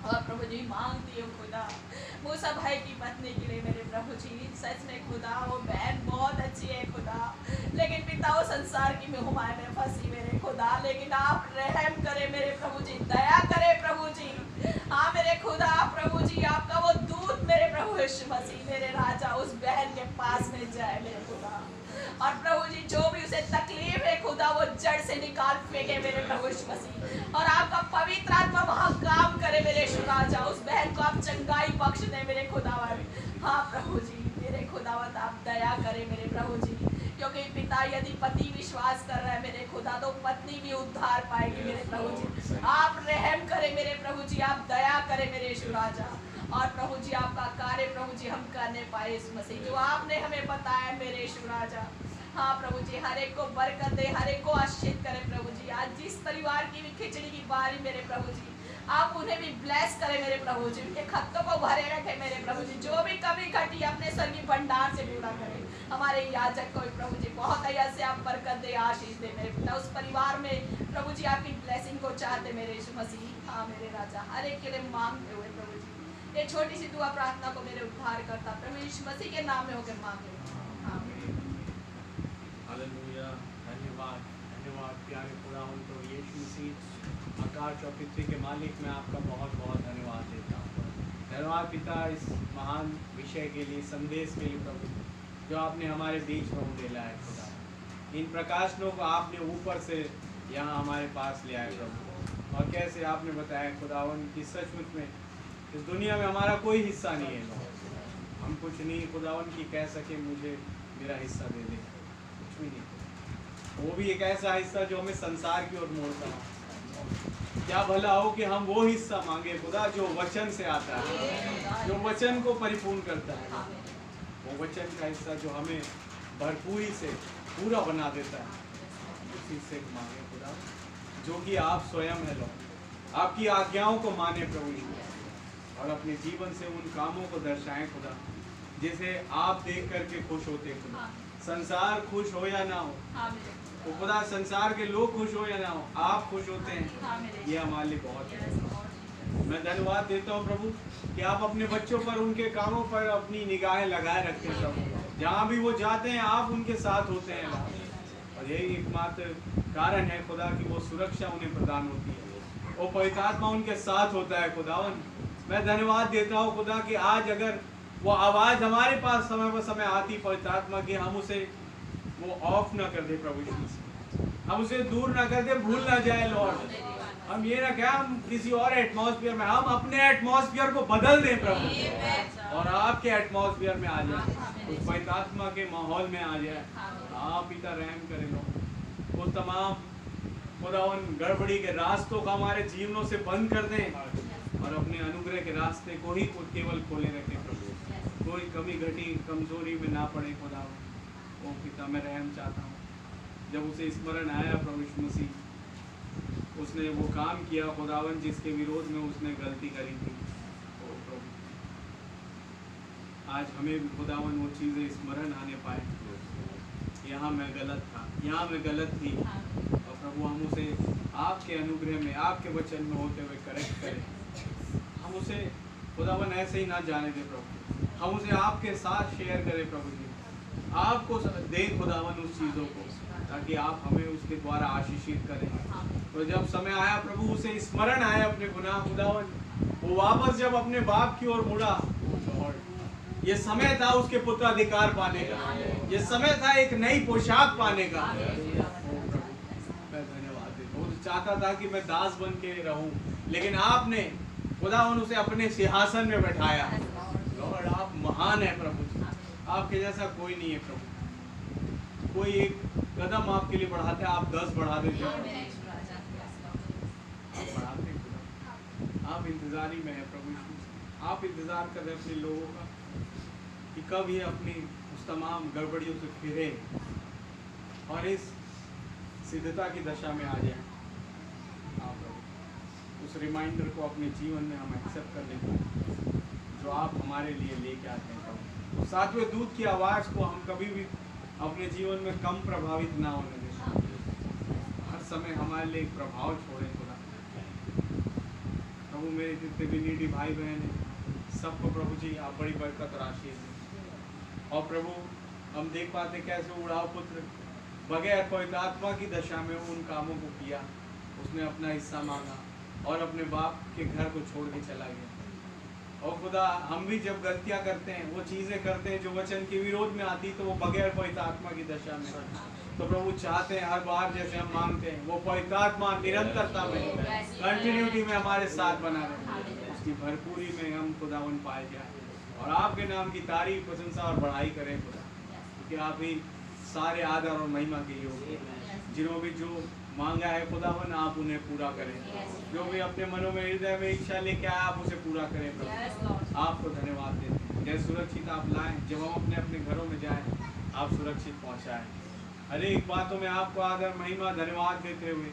और प्रभु जी मांगती हूँ खुदा मूसा भाई की पत्नी के लिए मेरे प्रभु जी। सच में खुदा वो बहन बहुत अच्छी है खुदा, लेकिन पिता वो संसार की मोहमाया में फंसी मेरे खुदा, लेकिन आप रहम करे मेरे प्रभु जी, दया करे प्रभु जी। हाँ मेरे खुदा प्रभु जी, आपका वो दूत मेरे प्रभु यीशु मसीह मेरे राजा उस बहन के पास में जाए मेरे खुदा, और प्रभु जी जो भी उसे तकलीफ है खुदा वो जड़ से निकाल फेंके मेरे प्रभु यीशु मसीह, और आपका पवित्र आत्मा वहाँ काम करे मेरे यीशु राजा। उस बहन को आप चंगाई बख्श दे मेरे खुदावन। हाँ प्रभु जी मेरे खुदावन, आप दया करे मेरे प्रभु जी, क्योंकि पिता यदि पति विश्वास कर रहा है मेरे खुदा तो पत्नी भी उद्धार पाएगी मेरे प्रभु जी। आप रहम करे मेरे प्रभु जी, आप दया करे मेरे यीशु राजा। और प्रभु जी आपका कार्य प्रभु जी हम करने पाए इस मसीह जो आपने हमें बताया मेरे यीशु राजा। हाँ प्रभु जी हर एक को बरकत दे, हर एक को आशीष करे प्रभु जी। आज जिस परिवार की भी खिचड़ी की बारी मेरे प्रभु जी आप उन्हें भी ब्लेस करें मेरे प्रभु जी, उनके खत्तों को भरे रखे मेरे प्रभु जी। जो भी कमी घटी अपने स्वर्गीय भंडार से पूरा करें। हमारे याजक को भी प्रभु जी बहुत ऐसे आप बरकत दे, आशीष दे मेरे पिता। उस परिवार में प्रभु जी आपकी ब्लेसिंग को चाहते मेरे यीशु मसीह। हाँ मेरे राजा हर एक के लिए मांगते हुए प्रभु जी ये छोटी सी दुआ प्रार्थना को मेरे उद्धार करता प्रभु यीशु मसीह के नाम में होकर मांगे। हालेलुया। धन्यवाद धन्यवाद प्यारे खुदावंद प्रभु यीशु मसीह आकाश और पृथ्वी के मालिक, मैं आपका बहुत बहुत धन्यवाद देता हूँ। धन्यवाद पिता इस महान विषय के लिए, संदेश के लिए प्रभु जो आपने हमारे बीच में उड़ेला है खुदा। इन प्रकाशनों को आपने ऊपर से यहाँ हमारे पास ले आए प्रभु, और कैसे आपने बताया खुदावन कि सचमुच में इस दुनिया में हमारा कोई हिस्सा नहीं है। हम कुछ नहीं खुदावन की कह सके मुझे मेरा हिस्सा दे दे, कुछ भी नहीं। वो भी एक ऐसा हिस्सा जो हमें संसार की ओर मोड़ता है। क्या भला हो कि हम वो हिस्सा मांगे खुदा जो वचन से आता है, जो वचन को परिपूर्ण करता है, वो वचन का हिस्सा जो हमें भरपूरी से पूरा बना देता है, उसी से मांगे खुदा जो कि आप स्वयं है लॉर्ड। आपकी आज्ञाओं को माने प्रभु यीशु, और अपने जीवन से उन कामों को दर्शाएं खुदा जिसे आप देख करके खुश होते खुदा। संसार खुश हो या ना हो, तो खुदा संसार के लोग खुश हो या ना हो, आप खुश होते हैं, ये हमारे लिए बहुत है। मैं धन्यवाद देता हूँ प्रभु कि आप अपने बच्चों पर, उनके कामों पर अपनी निगाहें लगाए रखते हैं प्रभु। जहाँ भी वो जाते हैं आप उनके साथ होते हैं, और यही एकमात्र कारण है खुदा कि वो सुरक्षा उन्हें प्रदान होती है, वो पवित्र आत्मा उनके साथ होता है खुदावन। मैं धन्यवाद देता हूँ खुदा कि आज अगर वो आवाज़ हमारे पास समय पर समय आती पवित्र आत्मा की, हम उसे वो ऑफ ना कर दे प्रभु यीशु, हम उसे दूर ना कर दे, भूल ना जाए लॉर्ड। हम ये ना क्या हम किसी और एटमॉस्फेयर में, हम अपने एटमॉस्फेयर को बदल दें प्रभु, और आपके एटमॉस्फेयर में आ जाए, उस पवित्र आत्मा के माहौल में आ जाए। आप पिता रहम करें लोग, वो तमाम खुदावन गड़बड़ी के रास्तों को हमारे जीवनों से बंद कर दें, और अपने अनुग्रह के रास्ते को ही केवल खोले रखें प्रभु। कोई कमी घटी कमजोरी में ना पड़े खुदा। ओ पिता मैं रहम चाहता हूँ, जब उसे स्मरण आया प्रभु यीशु मसीह, उसने वो काम किया खुदावन जिसके विरोध में उसने गलती करी थी। ओ प्रभु आज हमें भी खुदावन वो चीज़ें स्मरण आने पाए, यहाँ मैं गलत था, यहाँ मैं गलत थी, और प्रभु हम उसे आपके अनुग्रह में, आपके वचन में होते हुए करेक्ट करें। हम उसे खुदावन ऐसे ही ना जाने दें प्रभु, हम उसे आपके साथ शेयर करें प्रभु जी, आपको दें खुदावन उस चीज़ों को, ताकि आप हमें उसके द्वारा आशीषित करें। तो जब समय आया प्रभु उसे स्मरण आया अपने गुनाह खुदावन, वो वापस जब अपने बाप की ओर मुड़ा, और ये समय था उसके पुत्राधिकार पाने का, ये समय था एक नई पोशाक पाने का। मैं धन्यवाद देता हूँ। वो चाहता था कि मैं दास बन के रहूं, लेकिन आपने खुदावन उसे अपने सिंहासन में बैठाया। लॉर्ड आप महान है प्रभु, आपके जैसा कोई नहीं है प्रभु। कोई एक कदम आपके लिए बढ़ाते हैं, आप 10 बढ़ा देते हैं, आप बढ़ाते हैं। आप इंतजारी में है प्रभु, आप इंतजार कर रहे हैं अपने लोगों का कि कब ये अपनी उस तमाम गड़बड़ियों से फिरे और इस सिद्धता की दशा में आ जाए। आप उस रिमाइंडर को अपने जीवन में हम एक्सेप्ट कर लेते जो आप हमारे लिए लेके आते हैं प्रभु। सातवें दूत की आवाज़ को हम कभी भी अपने जीवन में कम प्रभावित ना होने दें, हर समय हमारे लिए एक प्रभाव छोड़ें खुदा। प्रभु मेरे जितने भी नीडी भाई बहन हैं सबको प्रभु जी आप बड़ी बरकत और आशीष दें। और प्रभु हम देख पाते कैसे उड़ाव पुत्र बगैर पवित्र आत्मा की दशा में उन कामों को किया, उसने अपना हिस्सा मांगा और अपने बाप के घर को छोड़ के चला गया। और खुदा हम भी जब गलतियां करते हैं, वो चीज़ें करते हैं जो वचन के विरोध में आती, तो वो बगैर पवित्र आत्मा की दशा में, तो प्रभु चाहते हैं हर बार जैसे हम मांगते हैं वो पवित्र आत्मा निरंतरता में, कंटिन्यूटी में हमारे साथ बना रहे, उसकी भरपूरी में हम खुदावन पाए जाए और आपके नाम की तारीफ प्रशंसा और बढ़ाई करें खुदा, क्योंकि आप ही सारे आदर और महिमा के योग्य। जिन्होंने भी जो मांगा है खुदावन आप उन्हें पूरा करें। Yes. जो भी अपने मनों में हृदय में इच्छा लेके आए आप उसे पूरा करें प्रभु। Yes, Lord. आपको धन्यवाद देते हैं, जैसे सुरक्षित आप लाएं, जब हम अपने अपने घरों में जाएं आप सुरक्षित पहुंचाएं। हर एक बातों में आपको आदर महिमा धन्यवाद देते हुए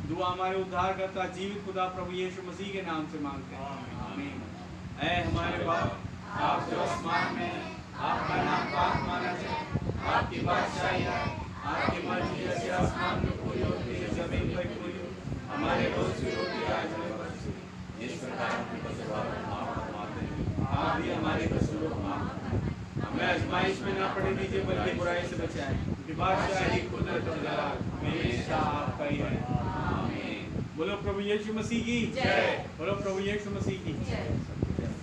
दुआ हमारे उद्धारकर्ता जीवित खुदा प्रभु यीशु मसीह के नाम से मांगते हैं, आमीन। ऐ हमारे बाप, आप जो आसमान में हैं, आपका नाम पाक माना जाए, आपकी बादशाही आए, आपकी मर्जी जैसे आसमान में पूरी होती है जमीन पर पूरी हो। हमारे रोज की रोटी आज हमें बख्शो, इस प्रकार हम कसूर माफ फरमाते हैं। आप भी हमारे कसूरों को माफ करें। हमें आजमाइश में ना पड़ने दीजिए बल्कि बुराई से बचाएं, क्योंकि बादशाही कुदरत और जलाल हमेशा आपका ही है, आमीन। बोलो प्रभु यीशु मसीह की जय। बोलो प्रभु यीशु मसीह की जय। जय।